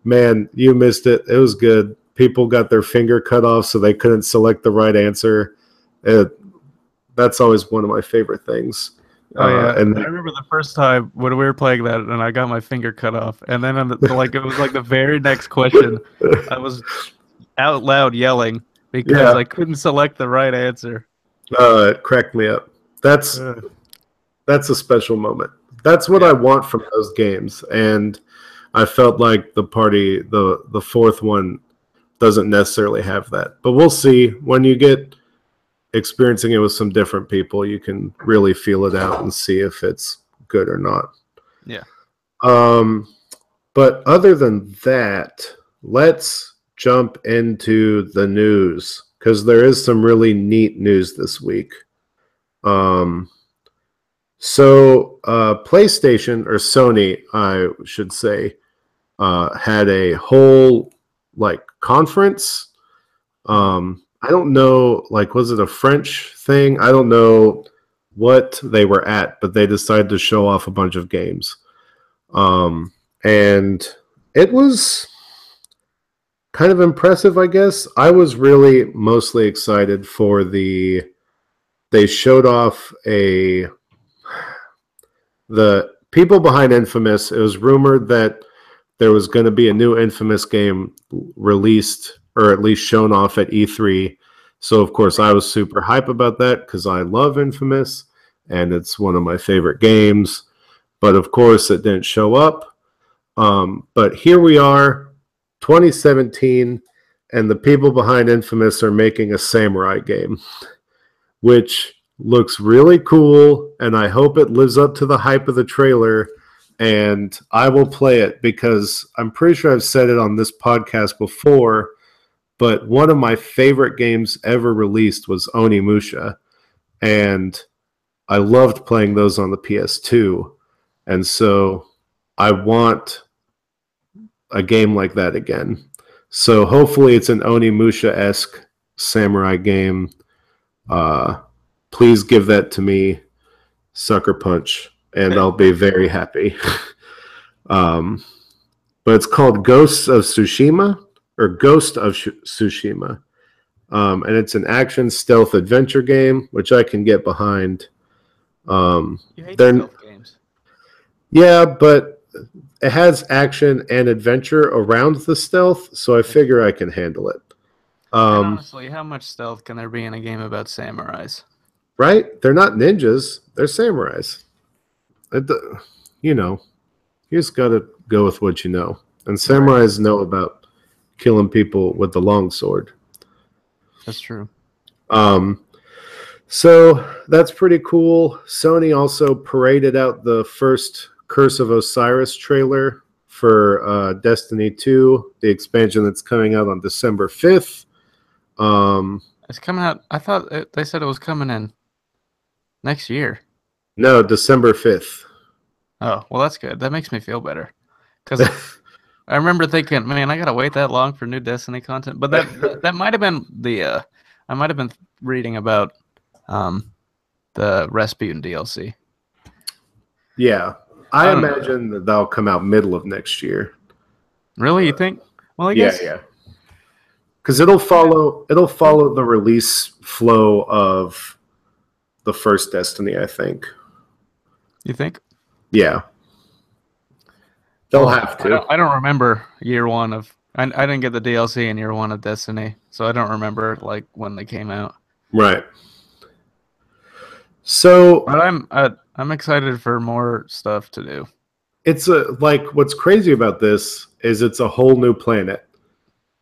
missed it. It was good. People got their finger cut off so they couldn't select the right answer. That's always one of my favorite things. Oh yeah, and I remember the first time when we were playing that, and I got my finger cut off, and then it was like the very next question, I was out loud yelling because I couldn't select the right answer. It cracked me up. That's a special moment. That's what I want from those games, and I felt like the fourth one doesn't necessarily have that. But we'll see. When you get experiencing it with some different people, you can really feel it out and see if it's good or not. Yeah. But other than that, let's jump into the news because there is some really neat news this week. So PlayStation, or Sony, I should say, had a whole conference. I don't know, was it a French thing? I don't know what they were at, but they decided to show off a bunch of games. And it was kind of impressive, I guess. I was really mostly excited for they showed off the people behind Infamous. It was rumored that there was going to be a new Infamous game released, or at least shown off at E3. So, of course, I was super hype about that because I love Infamous, and it's one of my favorite games. But, of course, it didn't show up. But here we are, 2017, and the people behind Infamous are making a samurai game, which looks really cool, and I hope it lives up to the hype of the trailer, and I will play it because I'm pretty sure I've said it on this podcast before, but one of my favorite games ever released was Onimusha, and I loved playing those on the PS2, and so I want a game like that again. So hopefully it's an Onimusha-esque samurai game. Please give that to me, Sucker Punch, and I'll be very happy. But it's called Ghosts of Tsushima, or Ghost of Tsushima. And it's an action stealth adventure game, which I can get behind. You hate stealth games. Yeah, but it has action and adventure around the stealth, so I figure I can handle it. And honestly, how much stealth can there be in a game about samurais? Right? They're not ninjas. They're samurais. You just got to go with what you know. And samurais know about killing people with the long sword. That's true. So that's pretty cool. Sony also paraded out the first Curse of Osiris trailer for Destiny 2, the expansion that's coming out on December 5th. It's coming out. I thought they said it was coming in next year. No, December 5th. Oh, well, that's good. That makes me feel better. Because I remember thinking, man, I got to wait that long for new Destiny content. But that might have been I might have been reading about the Rasputin DLC. Yeah. I imagine that that'll come out middle of next year. Really? You think? Well, I guess. Yeah. Because it'll follow the release flow of the first Destiny, I think. You think? Yeah. They'll have to. I don't remember year one of. I didn't get the DLC in year one of Destiny, so I don't remember when they came out. Right. So, but I'm excited for more stuff to do. It's what's crazy about this is it's a whole new planet.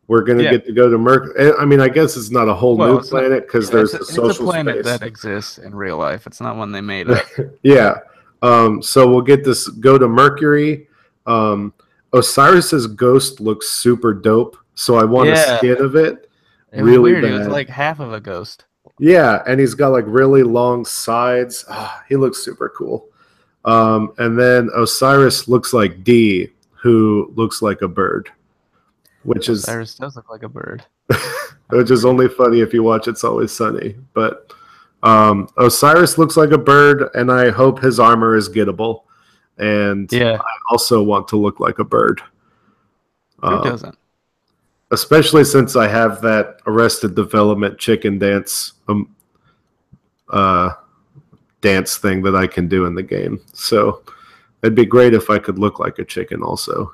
We're going to get to go to Mercury. I mean, I guess it's not a whole new planet because there's a social it's a planet space that exists in real life. It's not one they made up. Yeah. So we'll go to Mercury. Osiris's ghost looks super dope, so I want a skin of it. It was really weird. Bad. It was like half of a ghost. Yeah, and he's got really long sides. He looks super cool. And then Osiris looks like D, who looks like a bird. Osiris does look like a bird. Which is only funny if you watch It's Always Sunny. But Osiris looks like a bird, and I hope his armor is gettable. And I also want to look like a bird. Who doesn't? Especially since I have that Arrested Development chicken dance dance thing that I can do in the game. So it'd be great if I could look like a chicken also.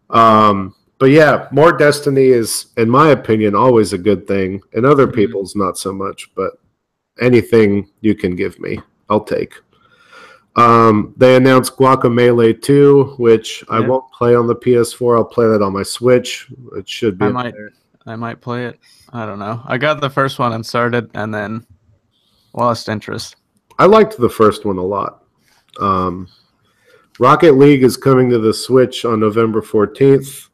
But yeah, more Destiny is, in my opinion, always a good thing. In other people's, not so much. But anything you can give me, I'll take. They announced Guacamelee 2, which I Yeah. won't play on the PS4. I'll play that on my Switch. It should be I up might there. I might play it. I don't know. I got the first one and started and then lost interest. I liked the first one a lot. Rocket League is coming to the Switch on November 14th.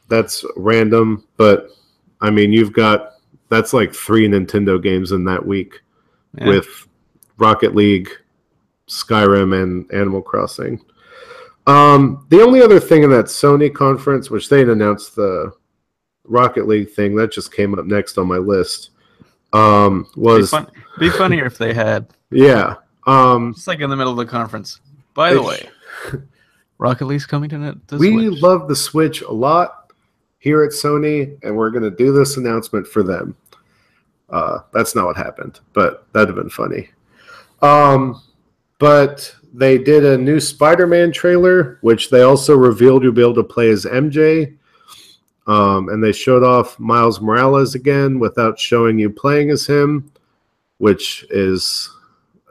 That's random, but I mean, that's like 3 Nintendo games in that week Yeah. with Rocket League, Skyrim, and Animal Crossing. The only other thing in that Sony conference, which they had announced the Rocket League thing, that just came up next on my list, was be funnier if they had. yeah. Just like in the middle of the conference. By the way, Rocket League's coming to the we Switch. love the Switch a lot here at Sony, and we're going to do this announcement for them. That's not what happened, but that'd have been funny. But they did a new Spider-Man trailer, which they also revealed you'll be able to play as MJ. And they showed off Miles Morales again without showing you playing as him, which is,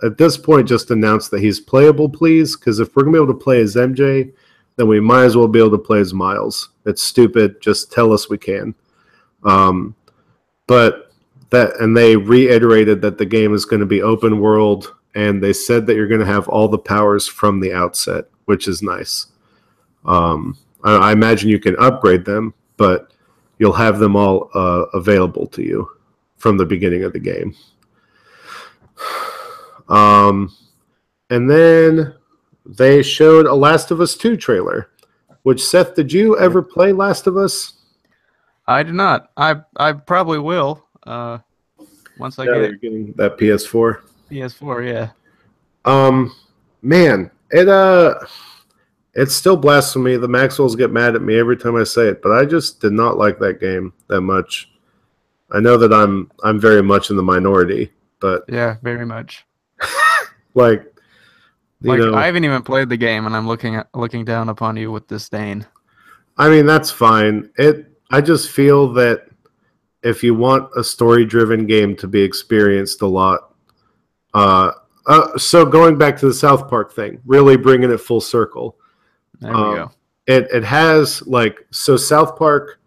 at this point, just announced that he's playable, please, because if we're going to be able to play as MJ, then we might as well be able to play as Miles. It's stupid. Just tell us we can. And they reiterated that the game is going to be open world, and they said that you're going to have all the powers from the outset, which is nice. I imagine you can upgrade them, but you'll have them all available to you from the beginning of the game. And then they showed a Last of Us 2 trailer, which, Seth, did you ever play Last of Us? I do not. I probably will. Once I You're get getting that PS4. PS4, yeah. Man, it's still blasphemy. The Maxwells get mad at me every time I say it, but I just did not like that game that much. I know that I'm very much in the minority, but Yeah, very much. like, you Like know, I haven't even played the game, and I'm looking down upon you with disdain. I mean, that's fine. I just feel that if you want a story-driven game to be experienced a lot, so going back to the South Park thing, really bringing it full circle. There we go. It has so South Park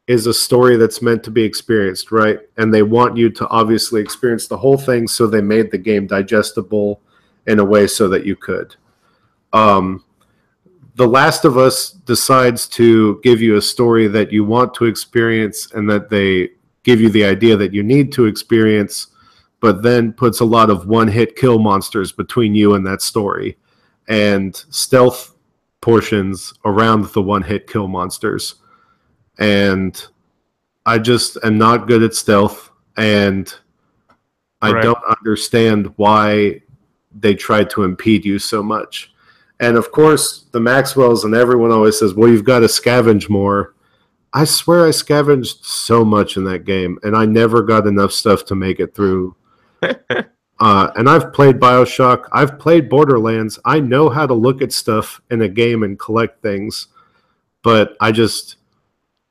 is a story that's meant to be experienced, right? And they want you to obviously experience the whole thing, so they made the game digestible in a way so that you could. The Last of Us decides to give you a story that you want to experience and that they give you the idea that you need to experience, but then puts a lot of one-hit kill monsters between you and that story and stealth portions around the one-hit kill monsters. And I just am not good at stealth, and I Right. don't understand why they tried to impede you so much. And of course, the Maxwells and everyone always says, well, you've got to scavenge more. I swear I scavenged so much in that game, and I never got enough stuff to make it through. And I've played BioShock. I've played Borderlands. I know how to look at stuff in a game and collect things, but I just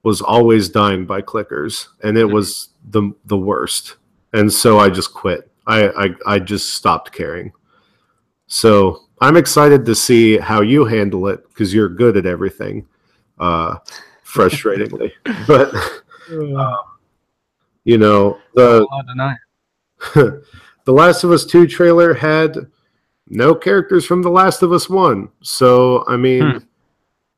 was always dying by clickers, and it was the worst. And so I just quit. I just stopped caring. So I'm excited to see how you handle it, because you're good at everything, frustratingly. But you know, I'll deny it. the Last of Us 2 trailer had no characters from The Last of Us 1. So I mean,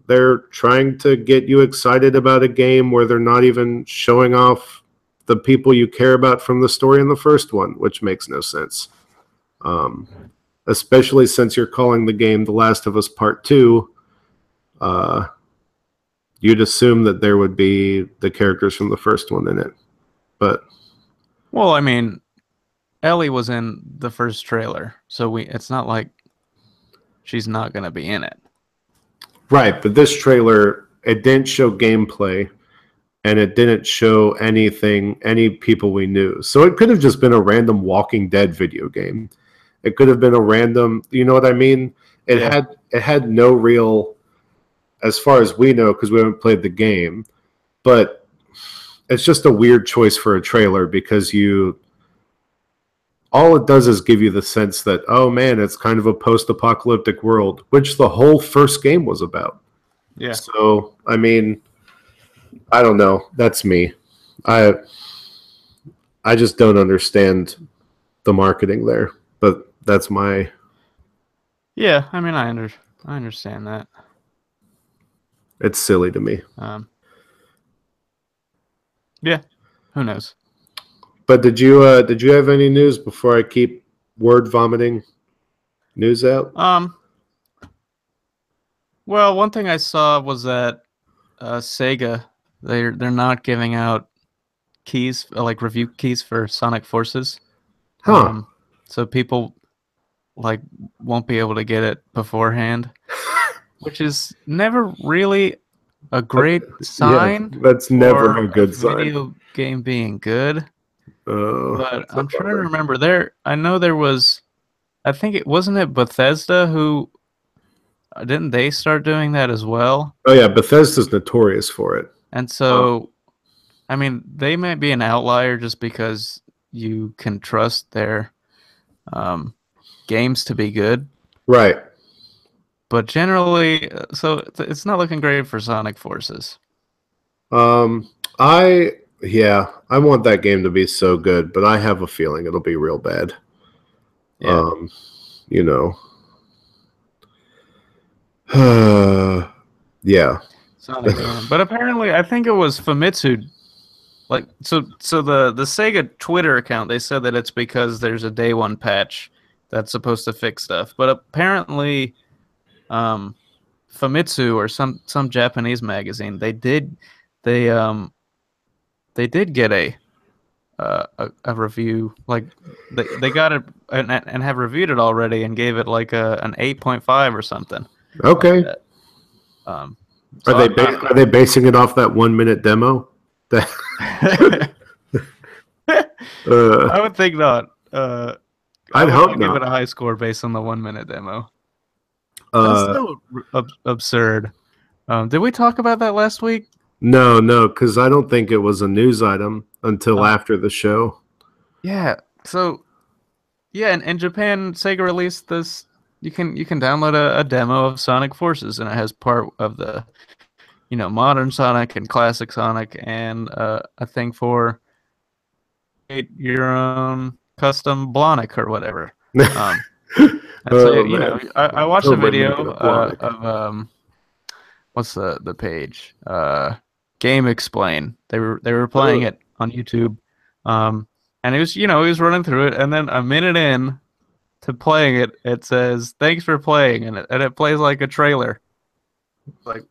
they're trying to get you excited about a game where they're not even showing off the people you care about from the story in the first one, which makes no sense. Especially since you're calling the game The Last of Us Part 2, you'd assume that there would be the characters from the first one in it. But Well, I mean, Ellie was in the first trailer, so it's not like she's not going to be in it. right, but this trailer, it didn't show gameplay, and it didn't show any people we knew. So it could have just been a random Walking Dead video game. It could have been a random, you know what I mean? It had no real, as far as we know, because we haven't played the game, but it's just a weird choice for a trailer, because you all it does is give you the sense that, oh man, it's kind of a post-apocalyptic world, which the whole first game was about. Yeah. So, I mean, I don't know. That's me. I just don't understand the marketing there, but that's my. Yeah, I mean, I understand that. It's silly to me. Yeah, who knows? But did you have any news before I keep word vomiting news out? Well, one thing I saw was that Sega they're not giving out keys like review keys for Sonic Forces. Huh. So people like won't be able to get it beforehand, which is never really a great sign. Yeah, that's never for a good sign. Video game being good. But That's a I'm trying to bummer. remember. I know there was. I think it wasn't Bethesda who didn't they start doing that as well? Oh yeah, Bethesda's notorious for it. And so, I mean, they might be an outlier just because you can trust their games to be good. Right. But generally, so it's not looking great for Sonic Forces. I want that game to be so good, but I have a feeling it'll be real bad. Yeah. You know. Yeah. Sonic, but apparently, I think it was Famitsu. Like, so the Sega Twitter account, they said that it's because there's a day one patch that's supposed to fix stuff. But apparently, Famitsu or some Japanese magazine, they did get a review. Like, they got it and have reviewed it already and gave it like an 8.5 or something. Okay. Like that. Are they basing it off that 1 minute demo? I would think not. I'd hope give not. it a high score based on the 1 minute demo. That's so absurd. Did we talk about that last week? No, because I don't think it was a news item until after the show. Yeah. So, yeah, in Japan, Sega released this. You can download a demo of Sonic Forces, and it has part of the, modern Sonic and classic Sonic, and a thing for your own custom Blonic or whatever. And so, I watched a video of what's the page? Game Explain. They were playing it on YouTube, and it was he was running through it, and then a minute in to playing it, it says "Thanks for playing," and it plays like a trailer. Like,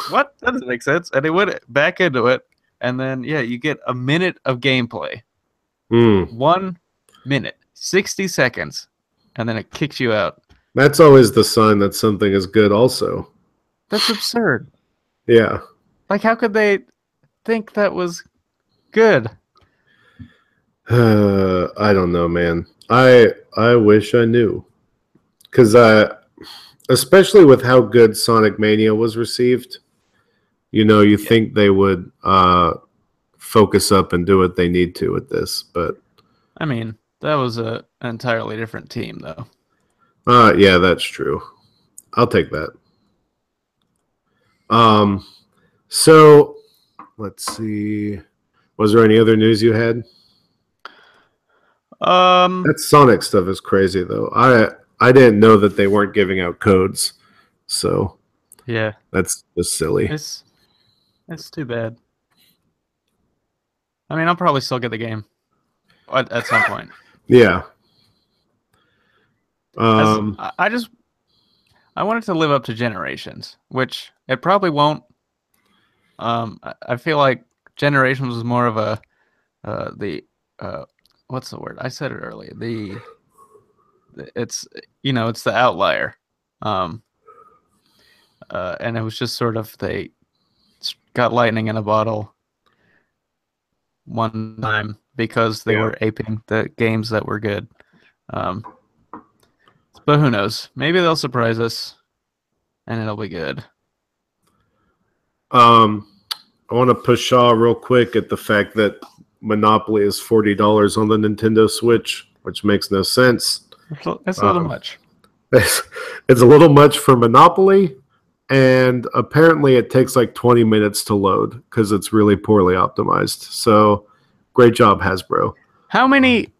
what? That doesn't make sense. And it went back into it, and then you get a minute of gameplay. 1 minute, 60 seconds, and then it kicks you out. That's always the sign that something is good. Also, that's absurd. Yeah. Like, how could they think that was good? I don't know, man. I wish I knew, because especially with how good Sonic Mania was received, you think they would focus up and do what they need to with this, but I mean, that was an entirely different team, though. Yeah, that's true. I'll take that. So let's see. Was there any other news you had? That Sonic stuff is crazy, though. I didn't know that they weren't giving out codes, so yeah, that's just silly. It's too bad. I mean, I'll probably still get the game at some point. Yeah. I want it to live up to Generations, which it probably won't. I feel like Generations was more of a what's the word? I said it earlier. It's the outlier. And it was just sort of they got lightning in a bottle one time because they were aping the games that were good. But who knows? Maybe they'll surprise us and it'll be good. I want to push Shaw real quick at the fact that Monopoly is $40 on the Nintendo Switch. which makes no sense. That's a little much. It's a little much for Monopoly, and apparently it takes like 20 minutes to load because it's really poorly optimized. So, great job, Hasbro. How many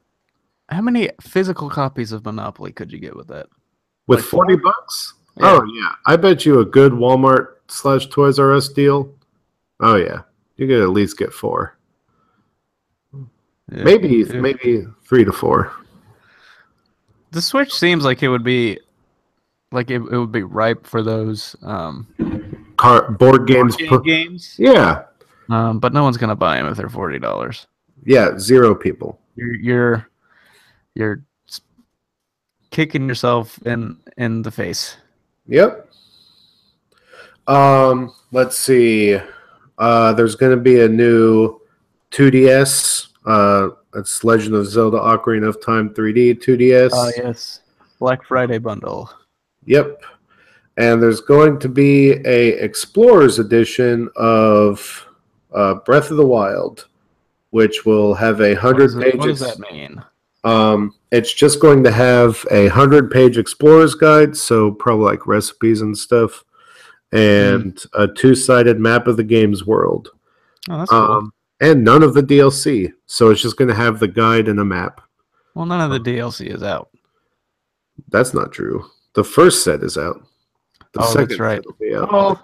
physical copies of Monopoly could you get with that? With Like $40? Yeah. Oh yeah, I bet you a good Walmart/Toys R Us deal. Oh yeah, you could at least get 4. Yeah. Maybe 3 to 4. The Switch seems like it would be ripe for those Board games. games. Yeah, But no one's gonna buy them if they're $40. yeah, 0 people. You're kicking yourself in the face. Yep. Let's see. There's going to be a new 2DS. It's Legend of Zelda: Ocarina of Time 3D 2DS. Oh yes, Black Friday bundle. Yep. And there's going to be a Explorers edition of Breath of the Wild, which will have 100 pages. What does that mean? It's just going to have 100-page Explorer's Guide, so probably like recipes and stuff, and a 2-sided map of the game's world. Oh, that's cool. And none of the DLC, so it's just going to have the guide and a map. Well, none of the DLC is out. That's not true. The first set is out. The second that's right. set will be out. Well,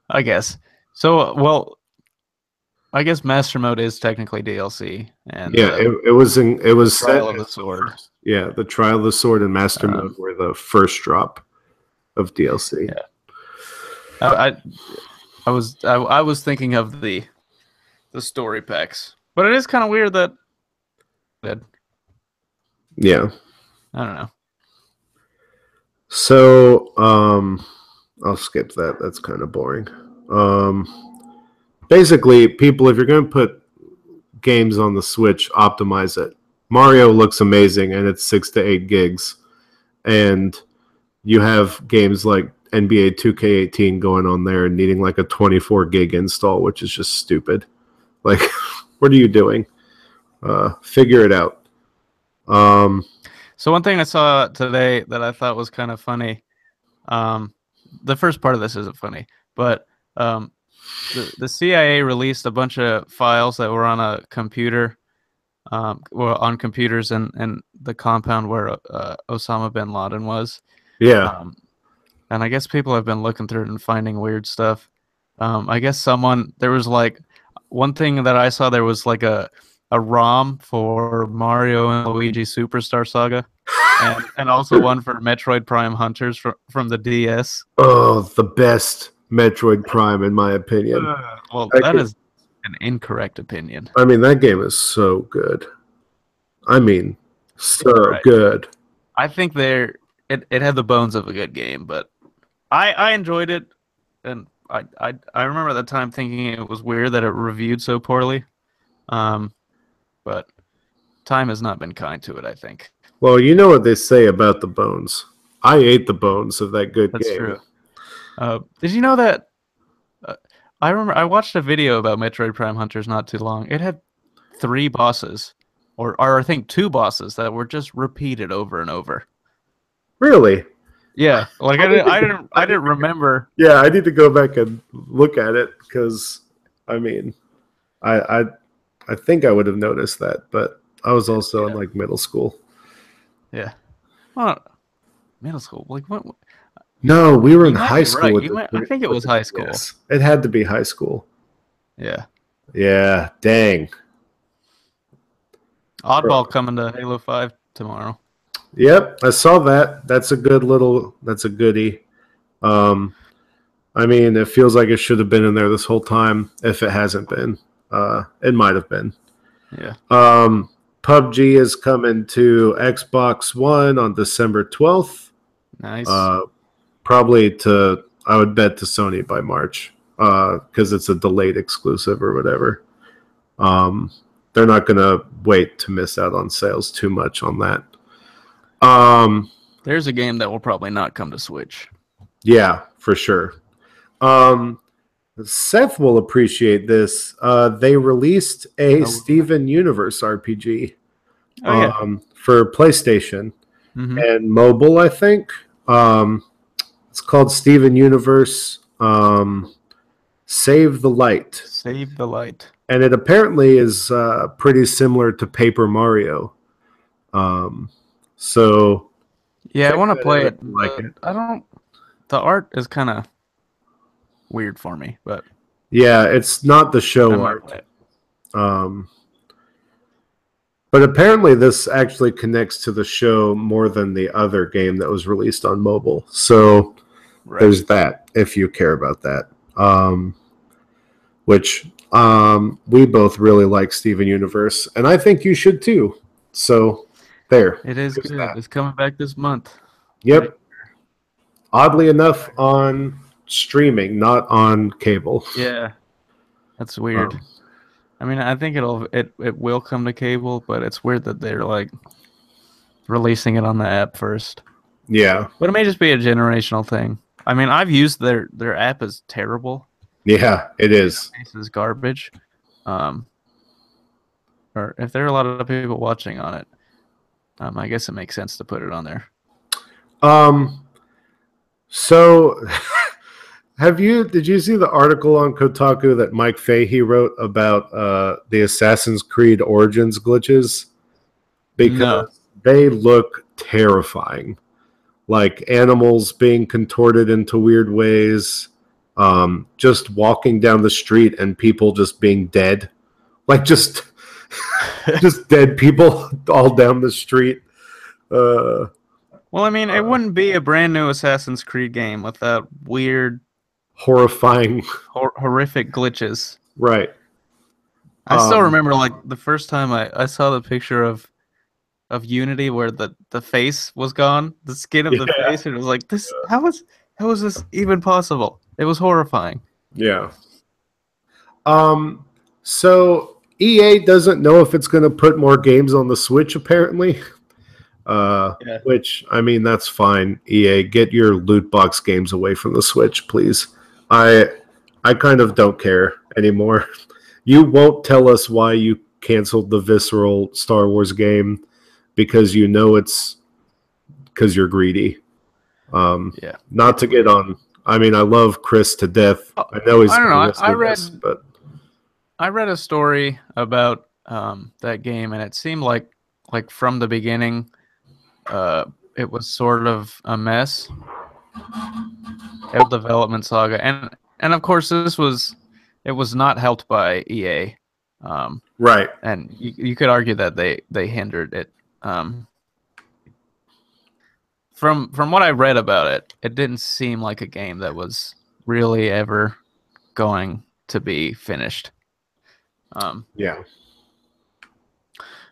I guess. So, I guess Master Mode is technically DLC, and Yeah, it was set Trial of the as Sword. Yeah, the Trial of the Sword and Master Mode were the first drop of DLC. Yeah. I was thinking of the story packs, but it is kind of weird that. Yeah. I don't know. So, I'll skip that. That's kind of boring. Basically, people, if you're going to put games on the Switch, optimize it. Mario looks amazing, and it's 6 to 8 gigs. And you have games like NBA 2K18 going on there and needing like a 24 gig install, which is just stupid. Like, what are you doing? Figure it out. So one thing I saw today that I thought was kind of funny. The first part of this isn't funny, but the CIA released a bunch of files that were on a computer, on computers in the compound where Osama bin Laden was. Yeah. And I guess people have been looking through it and finding weird stuff. I guess there was like one thing that I saw, there was like a ROM for Mario and Luigi Superstar Saga, and also one for Metroid Prime Hunters from the DS. Oh, the best Metroid Prime, in my opinion. Well, that is an incorrect opinion. I mean, that game is so good. I mean, so good. I think it had the bones of a good game, but I enjoyed it, and I remember at the time thinking it was weird that it reviewed so poorly. But time has not been kind to it, I think. Well, you know what they say about the bones. I ate the bones of that good game. That's true. Did you know that? I remember I watched a video about Metroid Prime Hunters not too long. It had 3 bosses, or I think 2 bosses that were just repeated over and over. Really? Yeah, like I didn't remember. Yeah, I need to go back and look at it because, I mean, I think I would have noticed that, but I was also in like middle school. Yeah. Well, middle school. Like what? No, we were in You might high be school. right. I think it was high school. Yes, it had to be high school. Yeah. Yeah, dang. Oddball coming to Halo 5 tomorrow. Yep, I saw that. That's a goodie. I mean, it feels like it should have been in there this whole time. If it hasn't been, it might have been. Yeah. PUBG is coming to Xbox One on December 12th. Nice. Probably I would bet to Sony by March, because it's a delayed exclusive or whatever. They're not going to wait to miss out on sales too much on that. There's a game that will probably not come to Switch. Yeah, for sure. Seth will appreciate this. They released a Steven Universe RPG Oh yeah. for PlayStation Hmm. and mobile, I think. It's called Steven Universe Save the Light. Save the light. And it apparently is pretty similar to Paper Mario. So Yeah, I check want to that play out it, if you like but it. I don't. The art is kind of weird for me, but Yeah, it's not the I show might art. play it. But apparently this actually connects to the show more than the other game that was released on mobile. So Right. there's that, if you care about that. Which we both really like Steven Universe, and I think you should too. So there. It is There's good. that. It's coming back this month. Yep. Oddly enough, on streaming, not on cable. Yeah, that's weird. Um, I mean, I think it will come to cable, but it's weird that they're like releasing it on the app first. yeah. But it may just be a generational thing. I mean, I've used their app is terrible. Yeah, it is. This is garbage. Or if there are a lot of people watching on it, I guess it makes sense to put it on there. So did you see the article on Kotaku that Mike Fahey wrote about the Assassin's Creed Origins glitches? Because No. they look terrifying. Like animals being contorted into weird ways, just walking down the street and people just being dead. Like just dead people all down the street. Well, I mean, it wouldn't be a brand new Assassin's Creed game without weird, Horrifying. horrific glitches. Right. I still remember, like, the first time I saw the picture of Unity where the face was gone, the skin of the face, and it was like, this. How is this even possible? It was horrifying. Yeah. So EA doesn't know if it's going to put more games on the Switch, apparently. Which, I mean, that's fine. EA, get your loot box games away from the Switch, please. I kind of don't care anymore. You won't tell us why you canceled the Visceral Star Wars game because you know it's because you're greedy. Not to get on. I mean, I love Chris to death. I know he's. I don't know. But I read a story about that game, and it seemed like from the beginning, it was sort of a mess. A development saga, and of course it was not helped by EA. Right. And you could argue that they hindered it. From what I read about it, it didn't seem like a game that was really ever going to be finished. Yeah.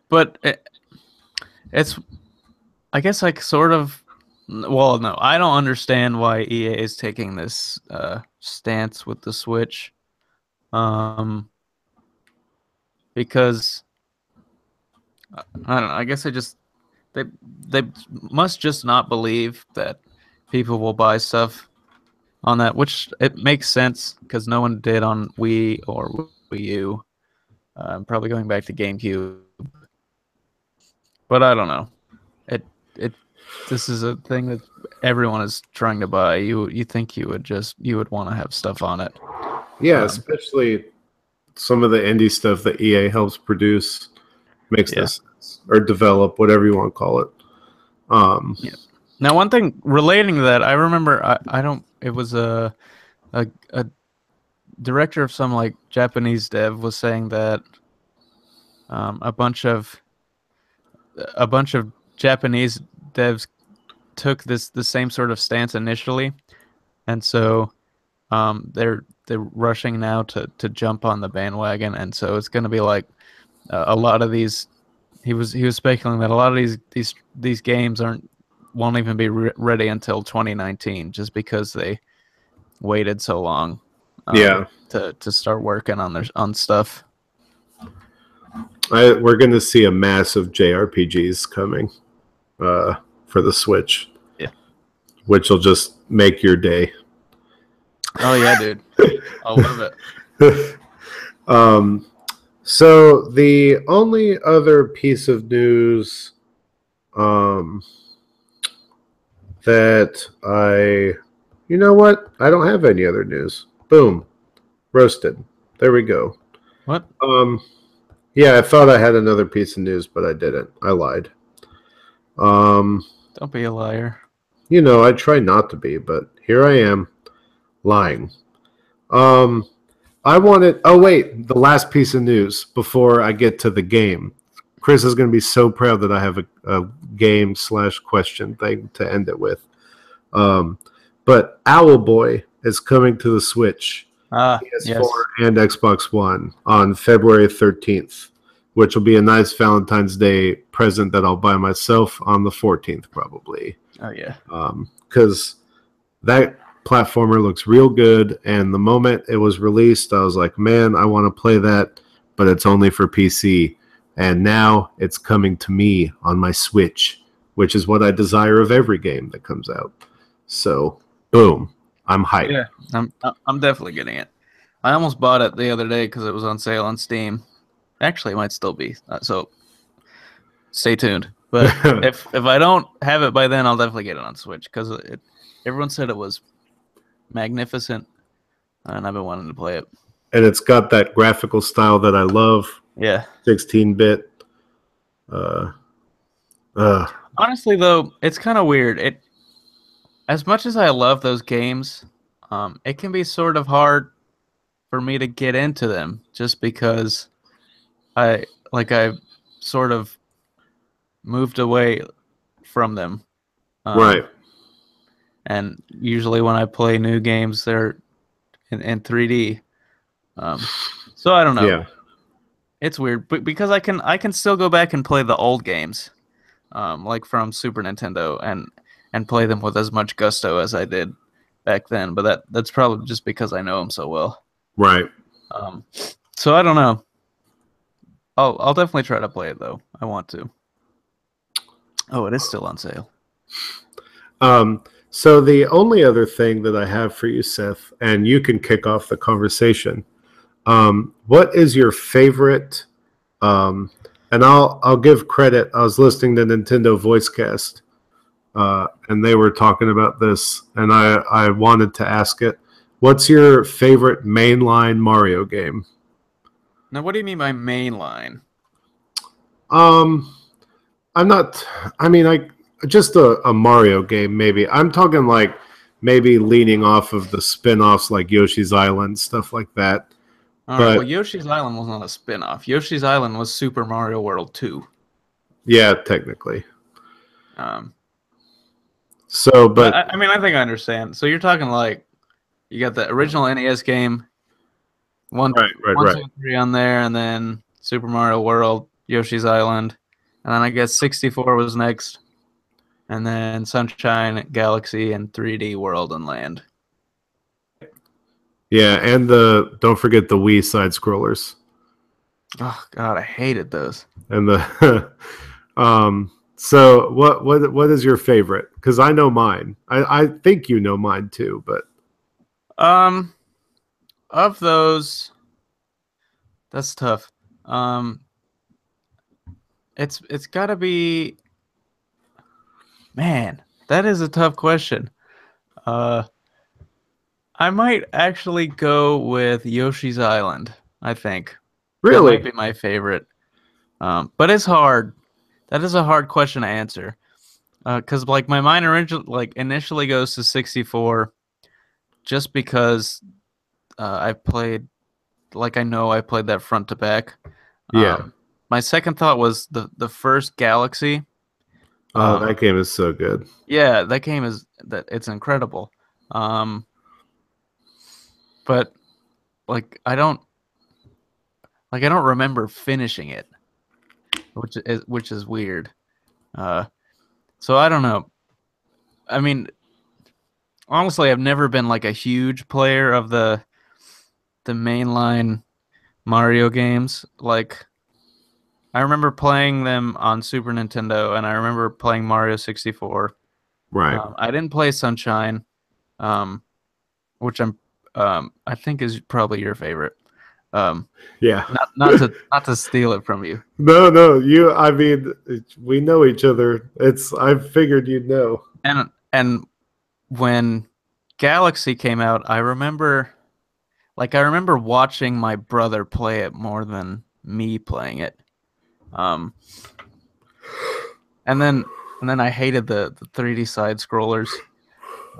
But it's, I guess, like sort of. Well, no, I don't understand why EA is taking this stance with the Switch. Because I don't know. I guess they must just not believe that people will buy stuff on that, which it makes sense because no one did on Wii or Wii U. Probably going back to GameCube, but I don't know. This is a thing that everyone is trying to buy. You think you would want to have stuff on it. Yeah, especially some of the indie stuff that EA helps produce makes no sense. Or develop, whatever you want to call it. Now, one thing relating to that, I remember it was a director of some like Japanese dev was saying that a bunch of Japanese devs took the same sort of stance initially, and so they're rushing now to jump on the bandwagon, and so it's going to be like a lot of these. He was speculating that a lot of these games won't even be ready until 2019, just because they waited so long. To start working on stuff. We're going to see a massive JRPGs coming for the Switch. Yeah. Which will just make your day. Oh yeah, dude. I love it. So the only other piece of news that you know what? I don't have any other news. Boom. Roasted. There we go. What? Yeah, I thought I had another piece of news, but I didn't. I lied. Don't be a liar. You know, I try not to be, but here I am lying. I wanted. Oh wait, the last piece of news before I get to the game. Chris is going to be so proud that I have a game / question thing to end it with. But Owlboy is coming to the Switch, PS4 yes. and Xbox One on February 13th, which will be a nice Valentine's Day present that I'll buy myself on the 14th probably. Oh yeah. Because that platformer looks real good, and the moment it was released, I was like, man, I want to play that, but it's only for PC. And now it's coming to me on my Switch, which is what I desire of every game that comes out. So, boom, I'm hyped. Yeah, I'm definitely getting it. I almost bought it the other day because it was on sale on Steam. Actually, it might still be. So, stay tuned. But if I don't have it by then, I'll definitely get it on Switch because everyone said it was magnificent, and I've been wanting to play it. And it's got that graphical style that I love. Yeah. 16-bit. Honestly, though, it's kind of weird. As much as I love those games, it can be sort of hard for me to get into them just because I've sort of moved away from them. Right. And usually when I play new games, they're in 3D. So I don't know. Yeah. It's weird, but because I can still go back and play the old games, like from Super Nintendo, and play them with as much gusto as I did back then. But that's probably just because I know them so well. Right. So I don't know. I'll definitely try to play it though. I want to. Oh, it is still on sale. So the only other thing that I have for you, Seth, and you can kick off the conversation. What is your favorite? And I'll give credit. I was listening to Nintendo Voicecast, and they were talking about this, and I wanted to ask it. What's your favorite mainline Mario game? Now, what do you mean by mainline? I'm not. I mean, just a Mario game. Maybe I'm talking like maybe leaning off of the spin-offs like Yoshi's Island, stuff like that. All right, well, Yoshi's Island was not a spin-off. Yoshi's Island was Super Mario World 2. Yeah, technically. But I mean, I think I understand. So you're talking like you got the original NES game, one, 2, 3 on there, and then Super Mario World, Yoshi's Island, and then I guess 64 was next, and then Sunshine, Galaxy, and 3D World and Land. Yeah, and don't forget the Wii side scrollers. Oh God, I hated those. And the so what is your favorite? Because I know mine. I think you know mine too, but of those, that's tough. It's got to be. Man, that is a tough question. I might actually go with Yoshi's Island, I think. Really? That might be my favorite. But it's hard. That is a hard question to answer. Because like my mind initially goes to 64 just because I played that front to back. Yeah. My second thought was the first Galaxy. Oh, that game is so good. Yeah, that game it's incredible. But I don't remember finishing it, which is weird. So I don't know. I mean, honestly, I've never been like a huge player of the mainline Mario games. Like, I remember playing them on Super Nintendo, and I remember playing Mario 64. Right. I didn't play Sunshine, which I think is probably your favorite. Yeah. Not to steal it from you. No. I mean, we know each other. I figured you'd know. And when Galaxy came out, I remember watching my brother play it more than me playing it. And then I hated the 3D side scrollers.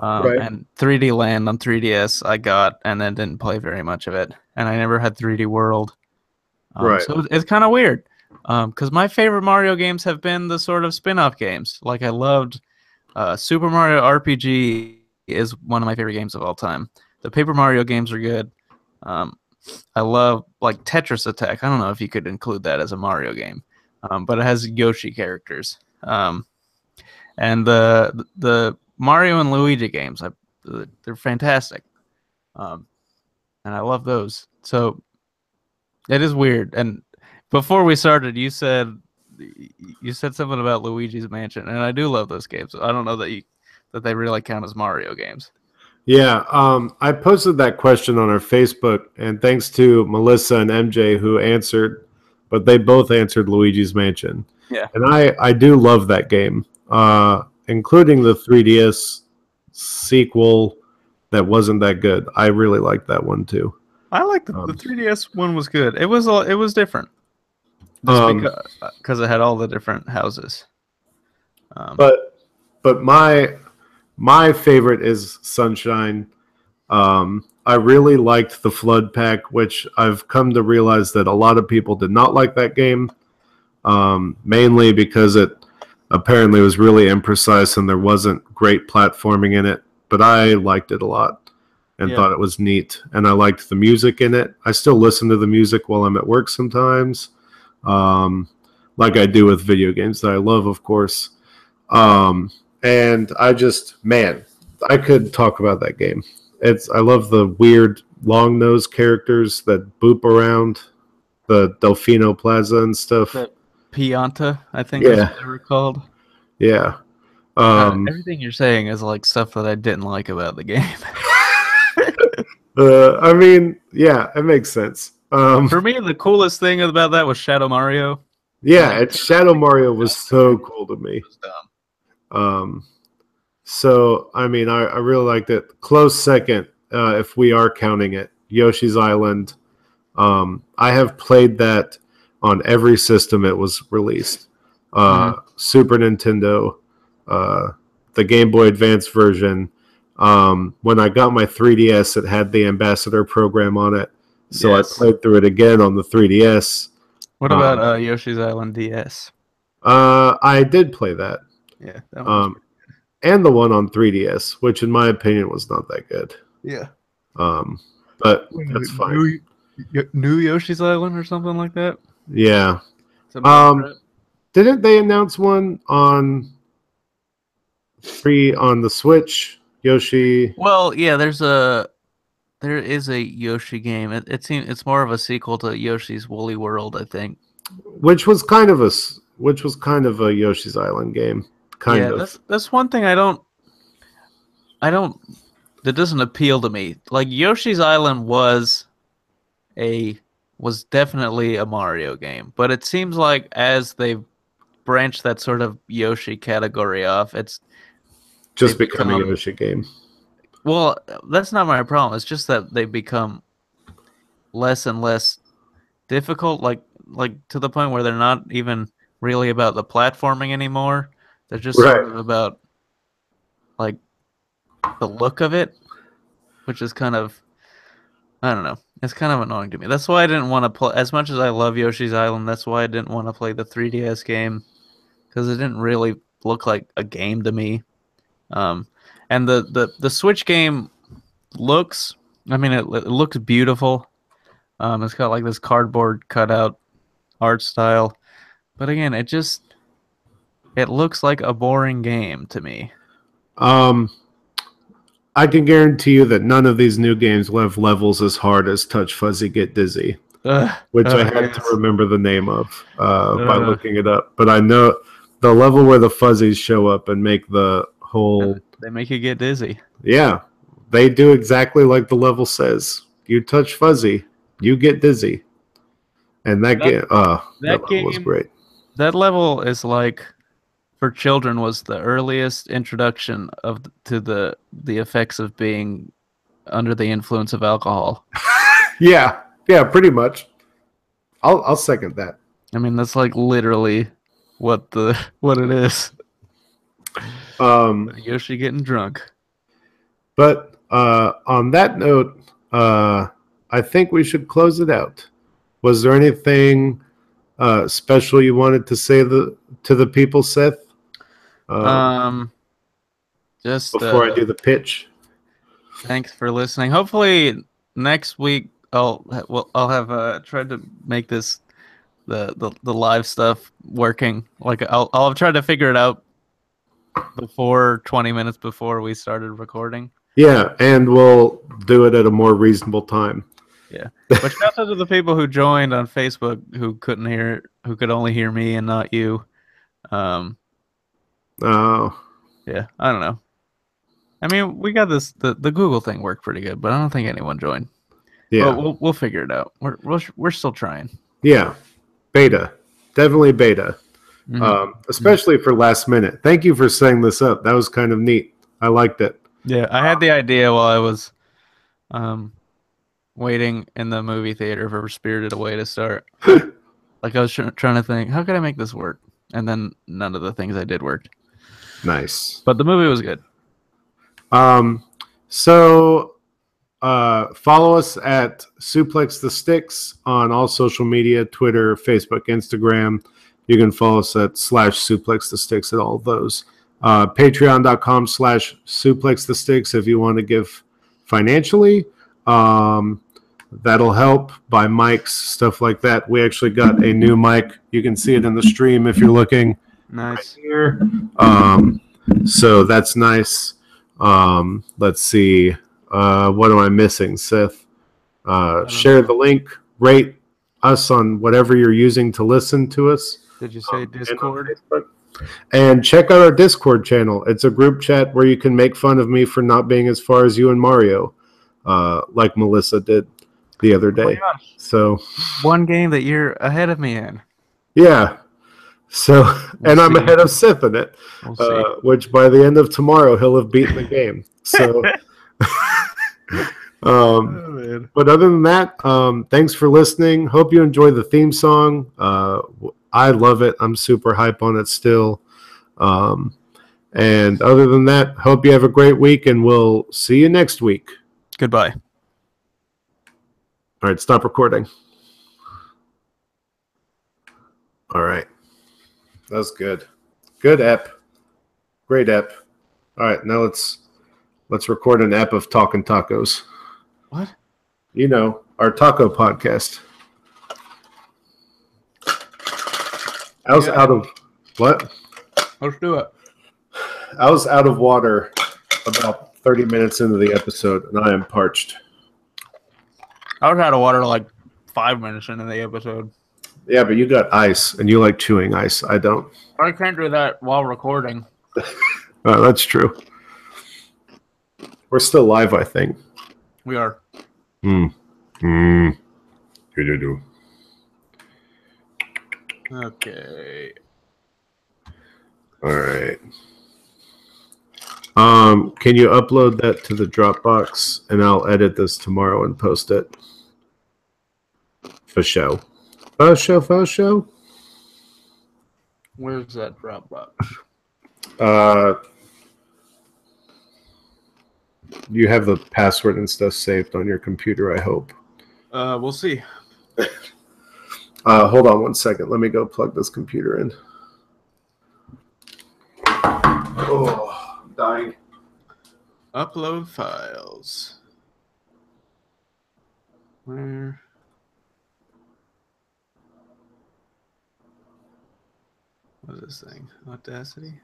Right. And 3D Land on 3DS I got, and then didn't play very much of it. And I never had 3D World. Right. So it's kind of weird. Because my favorite Mario games have been the sort of spin-off games. Like I loved Super Mario RPG is one of my favorite games of all time. The Paper Mario games are good. I love like Tetris Attack. I don't know if you could include that as a Mario game, but it has Yoshi characters. And the Mario and Luigi games, they're fantastic, and I love those. So it is weird. And before we started, you said something about Luigi's Mansion, and I do love those games. I don't know that they really count as Mario games. Yeah, I posted that question on our Facebook, and thanks to Melissa and MJ who answered, but they both answered Luigi's Mansion. Yeah, and I do love that game, including the 3DS sequel that wasn't that good. I really liked that one too. I like the 3DS one was good. It was different, just because it had all the different houses. But my favorite is Sunshine. I really liked the Flood Pack, which I've come to realize that a lot of people did not like that game, mainly because it apparently was really imprecise and there wasn't great platforming in it. But I liked it a lot and thought it was neat. And I liked the music in it. I still listen to the music while I'm at work sometimes, like I do with video games that I love, of course. And I could talk about that game. I love the weird long-nosed characters that boop around the Delfino Plaza and stuff. The Pianta, I think is what they were called. Yeah. Everything you're saying is like stuff that I didn't like about the game. I mean, yeah, it makes sense. For me, the coolest thing about that was Shadow Mario. Yeah, Shadow Mario was so cool to me. So, I mean, I really liked it. Close second, if we are counting it, Yoshi's Island. I have played that on every system it was released. Super Nintendo, the Game Boy Advance version. When I got my 3DS, it had the Ambassador program on it. So I played through it again on the 3DS. What about Yoshi's Island DS? I did play that. Yeah, that one and the one on 3DS, which in my opinion was not that good. Yeah. But that's fine. New Yoshi's Island or something like that? Yeah. Didn't they announce one on the Switch? Yoshi. Well, yeah, there is a Yoshi game. It seems it's more of a sequel to Yoshi's Woolly World, I think. Which was kind of a Yoshi's Island game. Kind of. That's one thing that doesn't appeal to me. Like Yoshi's Island was definitely a Mario game, but it seems like as they've branched that sort of Yoshi category off, it's just becoming a Yoshi game. Well, that's not my problem. It's just that they become less and less difficult, like to the point where they're not even really about the platforming anymore. They're just sort of about like the look of it, which is kind of, I don't know. It's kind of annoying to me. That's why I didn't want to play, as much as I love Yoshi's Island, that's why I didn't want to play the 3DS game, because it didn't really look like a game to me. And the Switch game looks, I mean, it looks beautiful. It's got like this cardboard cutout art style. But again, it looks like a boring game to me. I can guarantee you that none of these new games will have levels as hard as Touch Fuzzy Get Dizzy, which I had to remember the name of by looking it up. But I know the level where the fuzzies show up and make the whole... They make you get dizzy. Yeah, they do exactly like the level says. You touch Fuzzy, you get dizzy. And that game, that level was game- great. That level is like for children was the earliest introduction to the effects of being under the influence of alcohol. Yeah, pretty much. I'll second that. I mean, that's like literally what it is. Yoshi getting drunk. But on that note, I think we should close it out. Was there anything special you wanted to say to the people, Seth? Just Before I do the pitch. thanks for listening. Hopefully next week I'll have tried to make this the live stuff working. Like I'll have tried to figure it out before 20 minutes before we started recording. Yeah, and we'll do it at a more reasonable time. Yeah. But shout out to the people who joined on Facebook who could only hear me and not you. Oh, Yeah, I don't know. I mean, we got this. The Google thing worked pretty good, but I don't think anyone joined. yeah. But we'll figure it out. We're still trying. Yeah, beta. Definitely beta. Mhm. Especially for last minute. Thank you for setting this up. That was kind of neat. I liked it. Yeah, I had the idea while I was waiting in the movie theater for Spirited Away to start. Like I was trying to think, how could I make this work? And then none of the things I did worked. Nice. But the movie was good. So follow us at Suplex the Sticks on all social media, Twitter, Facebook, Instagram. You can follow us at /Suplex the Sticks at all of those. Patreon.com/Suplex the Sticks if you want to give financially. That'll help. Buy mics, stuff like that. We actually got a new mic. You can see it in the stream if you're looking Nice. right here. So that's nice. Let's see. What am I missing, Seth? Share the link. Rate us on whatever you're using to listen to us. Did you say And on Discord? Facebook. And check out our Discord channel. It's a group chat where you can make fun of me for not being as far as you and Mario, like Melissa did the other Oh my day. gosh. So, One game that you're ahead of me in. yeah. So, and I'm see. ahead of Seth in it, We'll see. which by the end of tomorrow, he'll have beaten the game. So, Man. but other than that, thanks for listening. Hope you enjoy the theme song. I love it. I'm super hype on it still. And other than that, hope you have a great week, and we'll see you next week. Goodbye. All right, stop recording. All right. That was good. Good ep. Great ep. All right, now let's record an ep of Talking Tacos. What? You know, our taco podcast. I was out of what? Let's do it. I was out of water about 30 minutes into the episode, and I am parched. I was out of water like 5 minutes into the episode. Yeah, but you got ice, and you like chewing ice. I don't. I can't do that while recording. That's true. We're still live, I think. We are. Do. Okay. All right. Can you upload that to the Dropbox, and I'll edit this tomorrow and post it. For show. For show. Where's that Dropbox? You have the password and stuff saved on your computer, I hope. We'll see. Hold on one second. Let me go plug this computer in. Oh, I'm dying. Upload files. Where? What is this thing? Audacity?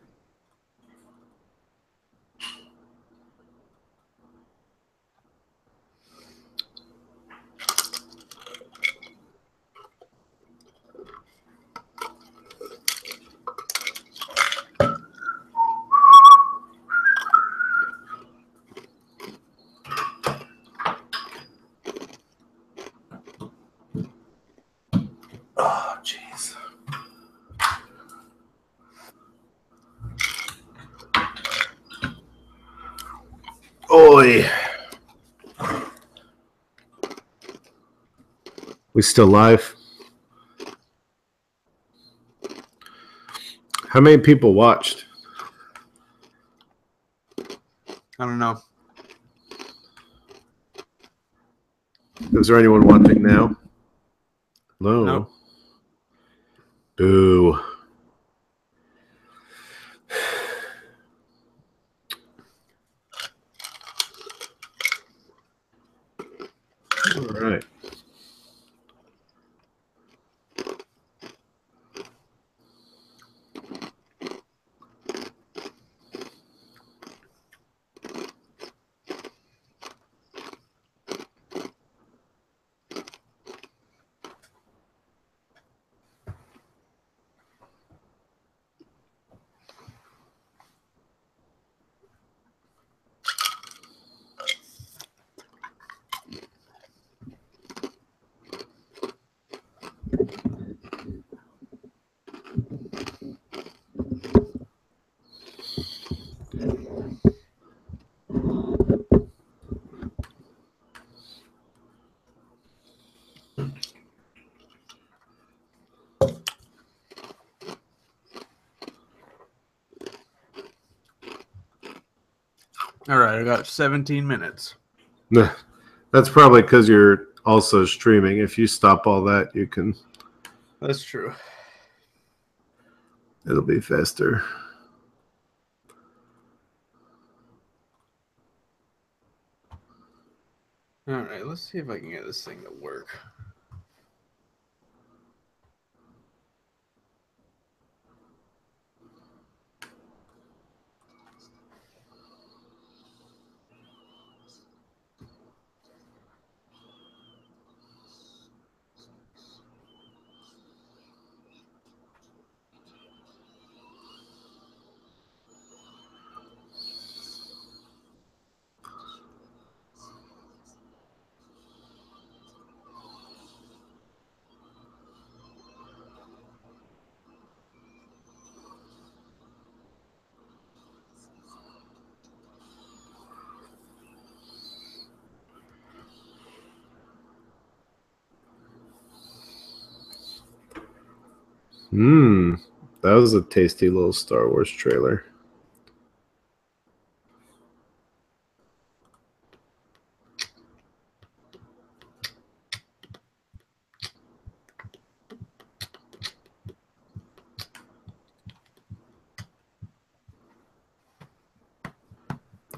boy. We still live? How many people watched? I don't know. Is there anyone watching now? No. Nope. Boo. All right. All right, I got 17 minutes. That's probably because you're also streaming. If you stop all that, you can. That's true. It'll be faster. All right, let's see if I can get this thing to work. That was a tasty little Star Wars trailer.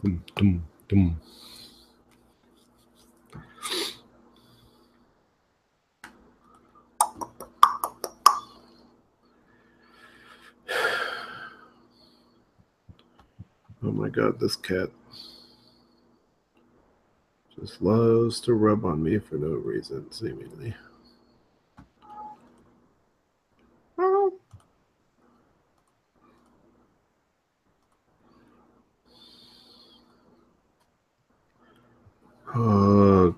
Dum, dum, dum. Oh my god, this cat just loves to rub on me for no reason, seemingly. Hug.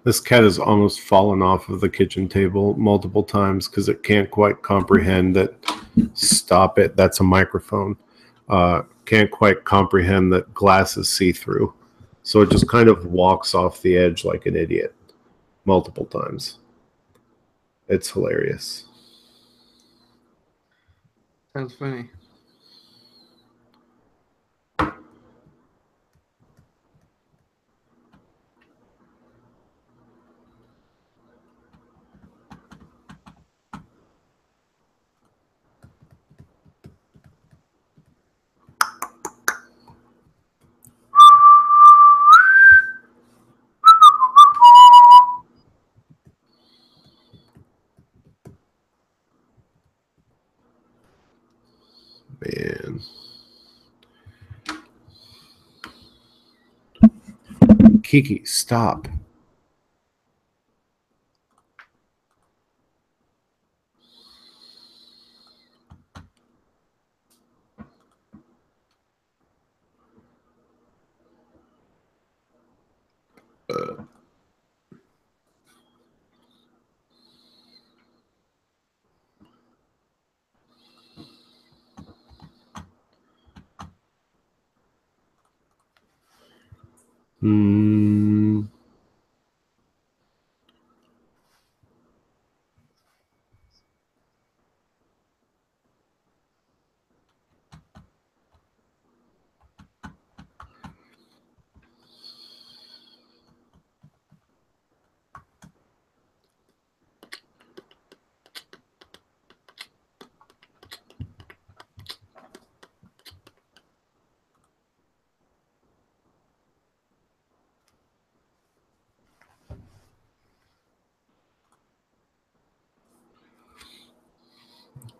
This cat has almost fallen off of the kitchen table multiple times because it can't quite comprehend that. Stop it. That's a microphone. Can't quite comprehend that glass is see-through. So it just kind of walks off the edge like an idiot multiple times. It's hilarious. Sounds funny. Man. Kiki, stop. Hmm.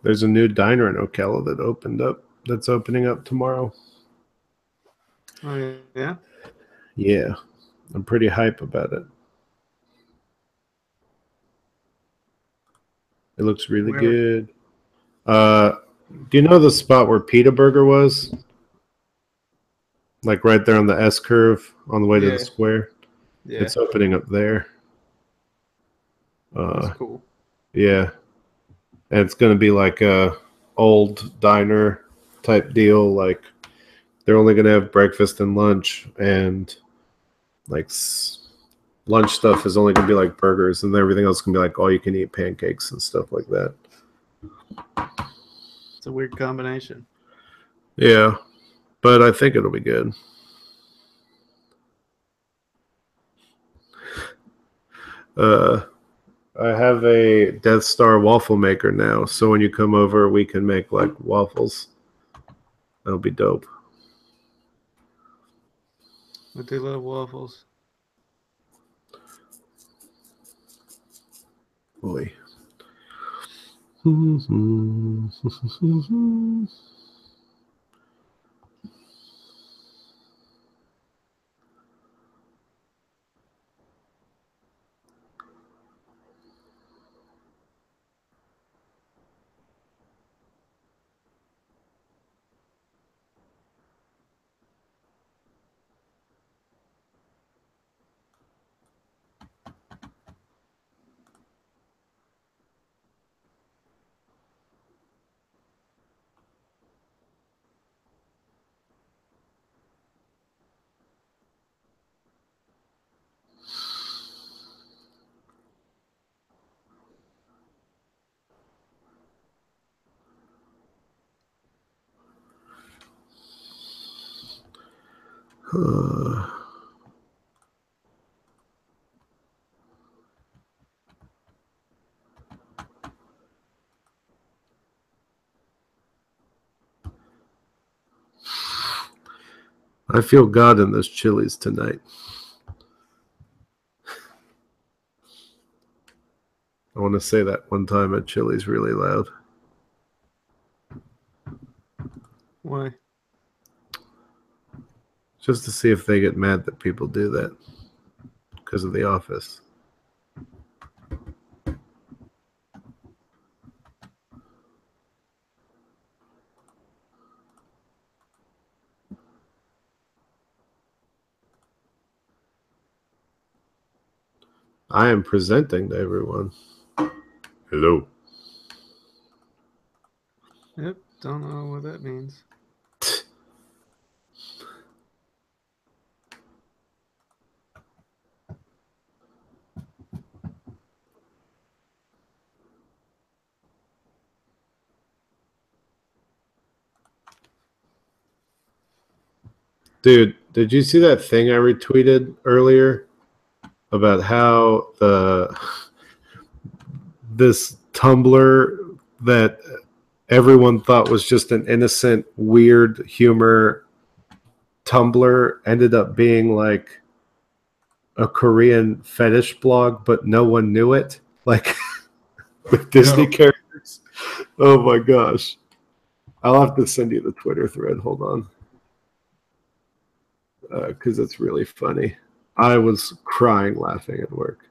There's a new diner in Ocala that opened up. That's opening up tomorrow. Oh yeah. Yeah, I'm pretty hype about it. It looks really Where? good. Do you know the spot where Pita Burger was? Like right there on the S curve on the way to the Yeah. square. Yeah. It's opening up there. That's cool. Yeah. And it's going to be like a old diner type deal. Like they're only going to have breakfast and lunch, and like lunch stuff is only going to be like burgers, and everything else can be like all you can eat pancakes and stuff like that. It's a weird combination. Yeah, but I think it'll be good. I have a Death Star waffle maker now, so when you come over, we can make like waffles. That'll be dope. I do love waffles. Boy. I feel God in this Chili's tonight. I want to say that one time at Chili's really loud. Why? Just to see if they get mad that people do that because of The Office. I am presenting to everyone. Hello. Yep. Don't know what that means. Dude, did you see that thing I retweeted earlier about how this Tumblr that everyone thought was just an innocent, weird humor Tumblr ended up being like a Korean fetish blog, but no one knew it? Like with Disney characters. Oh my gosh. I'll have to send you the Twitter thread. Hold on. Because it's really funny. I was crying laughing at work.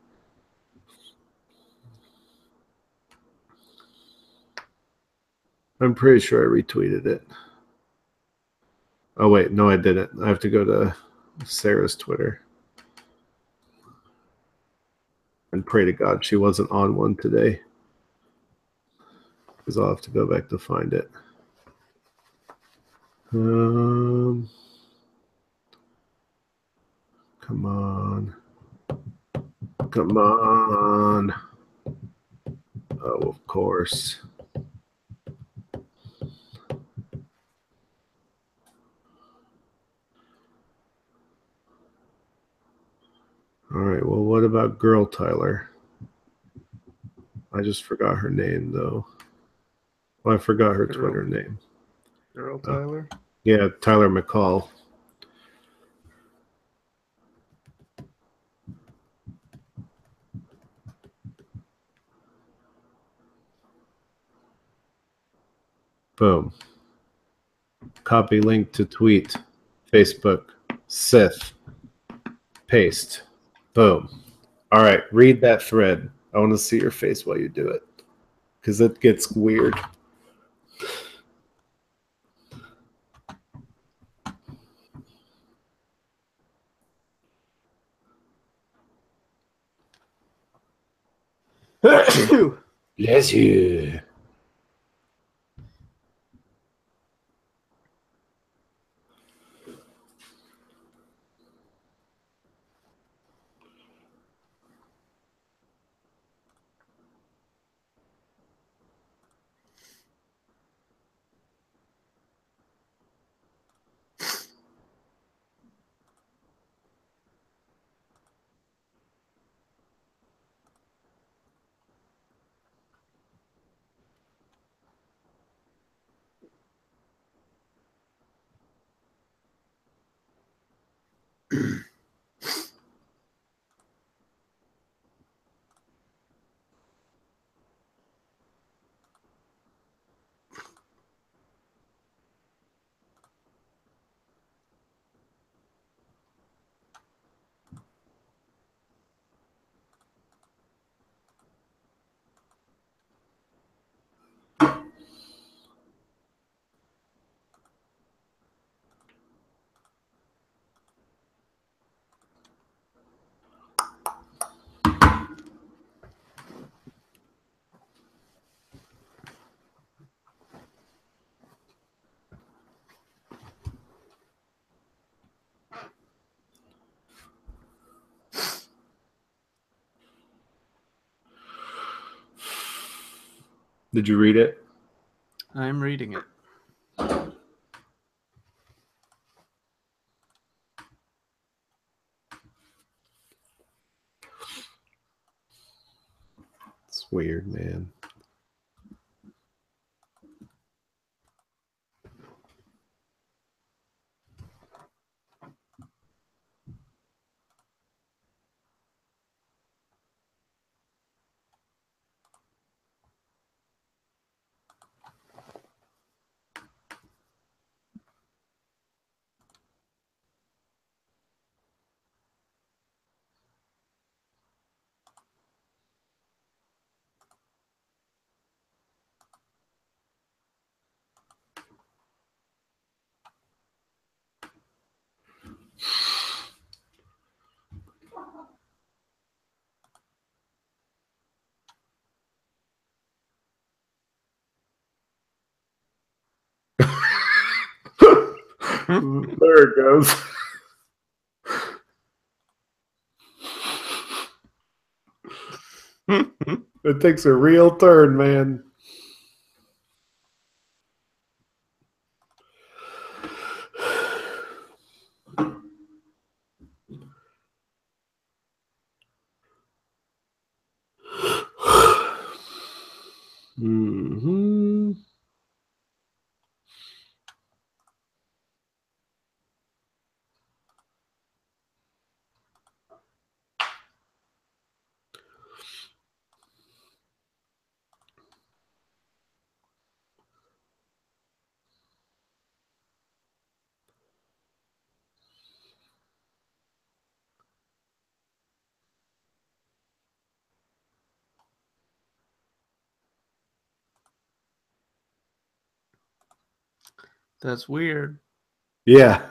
I'm pretty sure I retweeted it. Oh, wait. No, I didn't. I have to go to Sarah's Twitter and pray to God she wasn't on one today. Because I'll have to go back to find it. Come on. Come on. Oh, of course. All right, well, what about Girl Tyler? I just forgot her name, though. Well, I forgot her Twitter name. Girl Tyler? Yeah, Tyler McCall. Boom. Copy link to tweet. Facebook. Sith. Paste. Boom. All right, read that thread. I want to see your face while you do it, because it gets weird. Bless you. Did you read it? I'm reading it. It's weird, man. There it goes. It takes a real turn, man. Mm-hmm. That's weird. Yeah.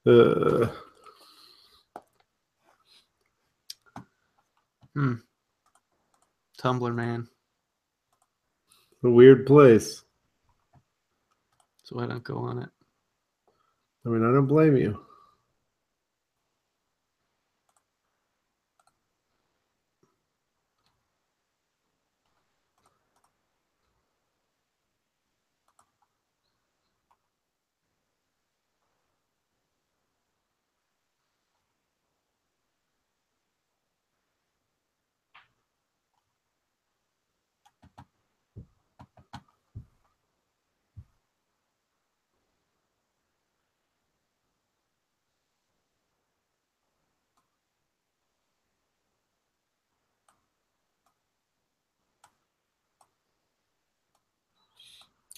Uh, Tumblr, man. a weird place. It's so I don't go on it. I mean, I don't blame you.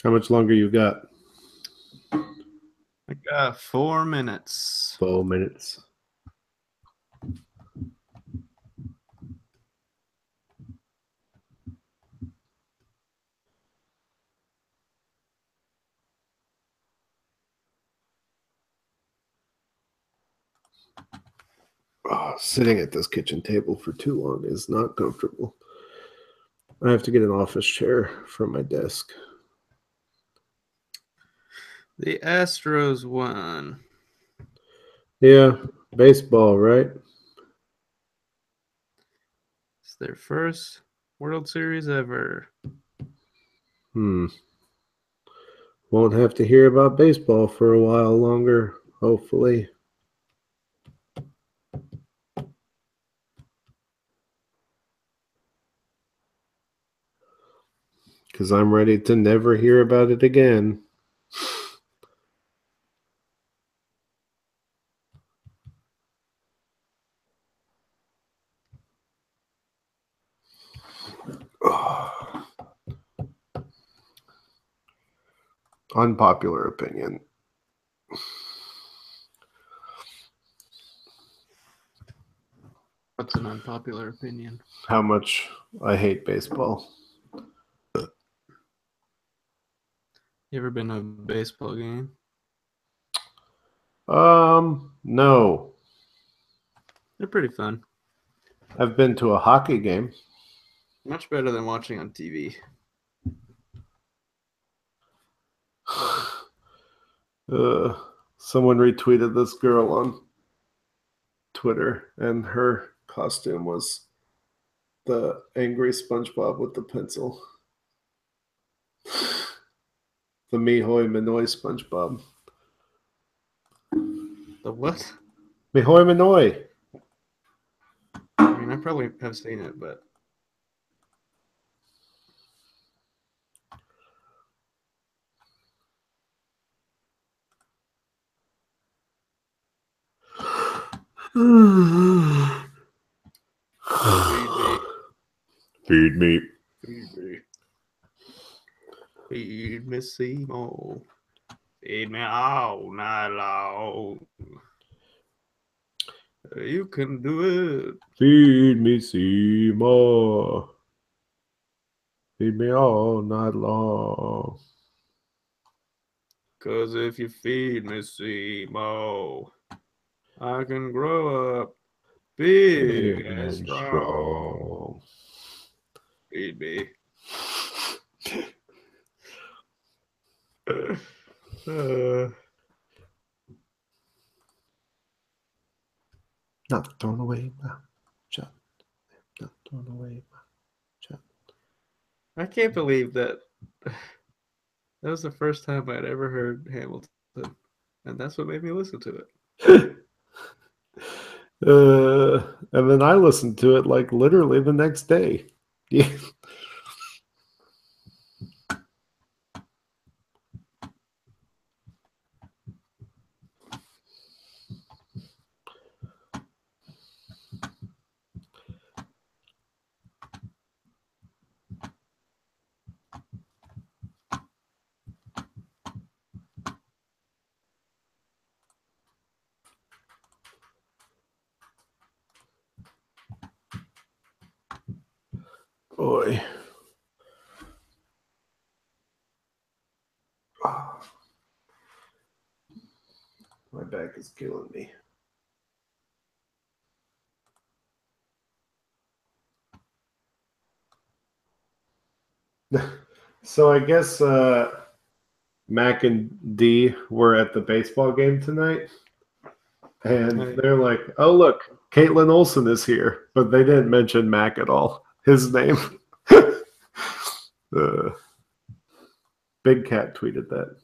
How much longer you got? I got 4 minutes. 4 minutes. Oh, sitting at this kitchen table for too long is not comfortable. I have to get an office chair from my desk. The Astros won. Yeah, baseball, right? It's their first World Series ever. Won't have to hear about baseball for a while longer, hopefully. Because I'm ready to never hear about it again. Unpopular opinion. What's an unpopular opinion? How much I hate baseball. You ever been to a baseball game? No. They're pretty fun. I've been to a hockey game. Much better than watching on TV. Someone retweeted this girl on Twitter, and her costume was the angry SpongeBob with the pencil. The Mihoy Minoy SpongeBob. The what? Mihoy Minoy. I mean, I probably have seen it, but Feed me. Feed me Seymour. Feed me all night long. You can do it. Feed me, Seymour. Feed me all night long. 'Cause if you feed me Seymour, I can grow up big and strong. Feed me. Not thrown away my shot. Not thrown away my shot. I can't believe that. That was the first time I'd ever heard Hamilton, and that's what made me listen to it. And then I listened to it like literally the next day. Yeah. Boy. My back is killing me. So I guess Mac and D were at the baseball game tonight, and Right. they're like, "Oh, look, Caitlin Olsen is here," but they didn't mention Mac at all. His name. Big Cat tweeted that.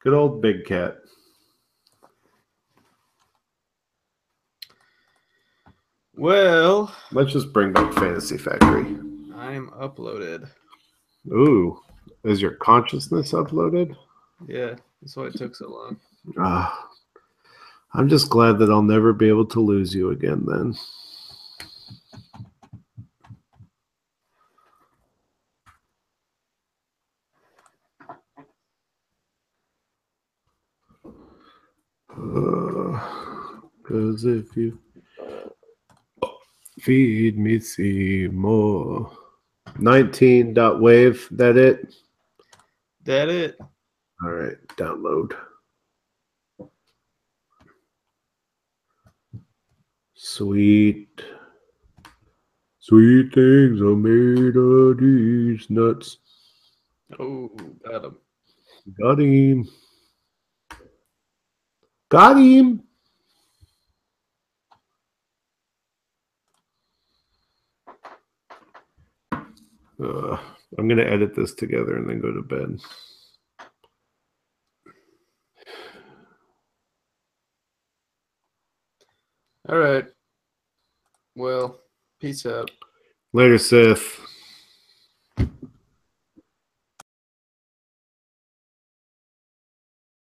Good old Big Cat. Well, Let's just bring back Fantasy Factory. I'm uploaded. Ooh, is your consciousness uploaded? Yeah, that's why it took so long. I'm just glad that I'll never be able to lose you again then. Because if you feed me Seymour. 19.wave, that it? That it? All right, download. Sweet. Sweet things are made of these nuts. Oh, got him. Got him. Got him. I'm going to edit this together and then go to bed. All right. Well, peace out. Later, Sith.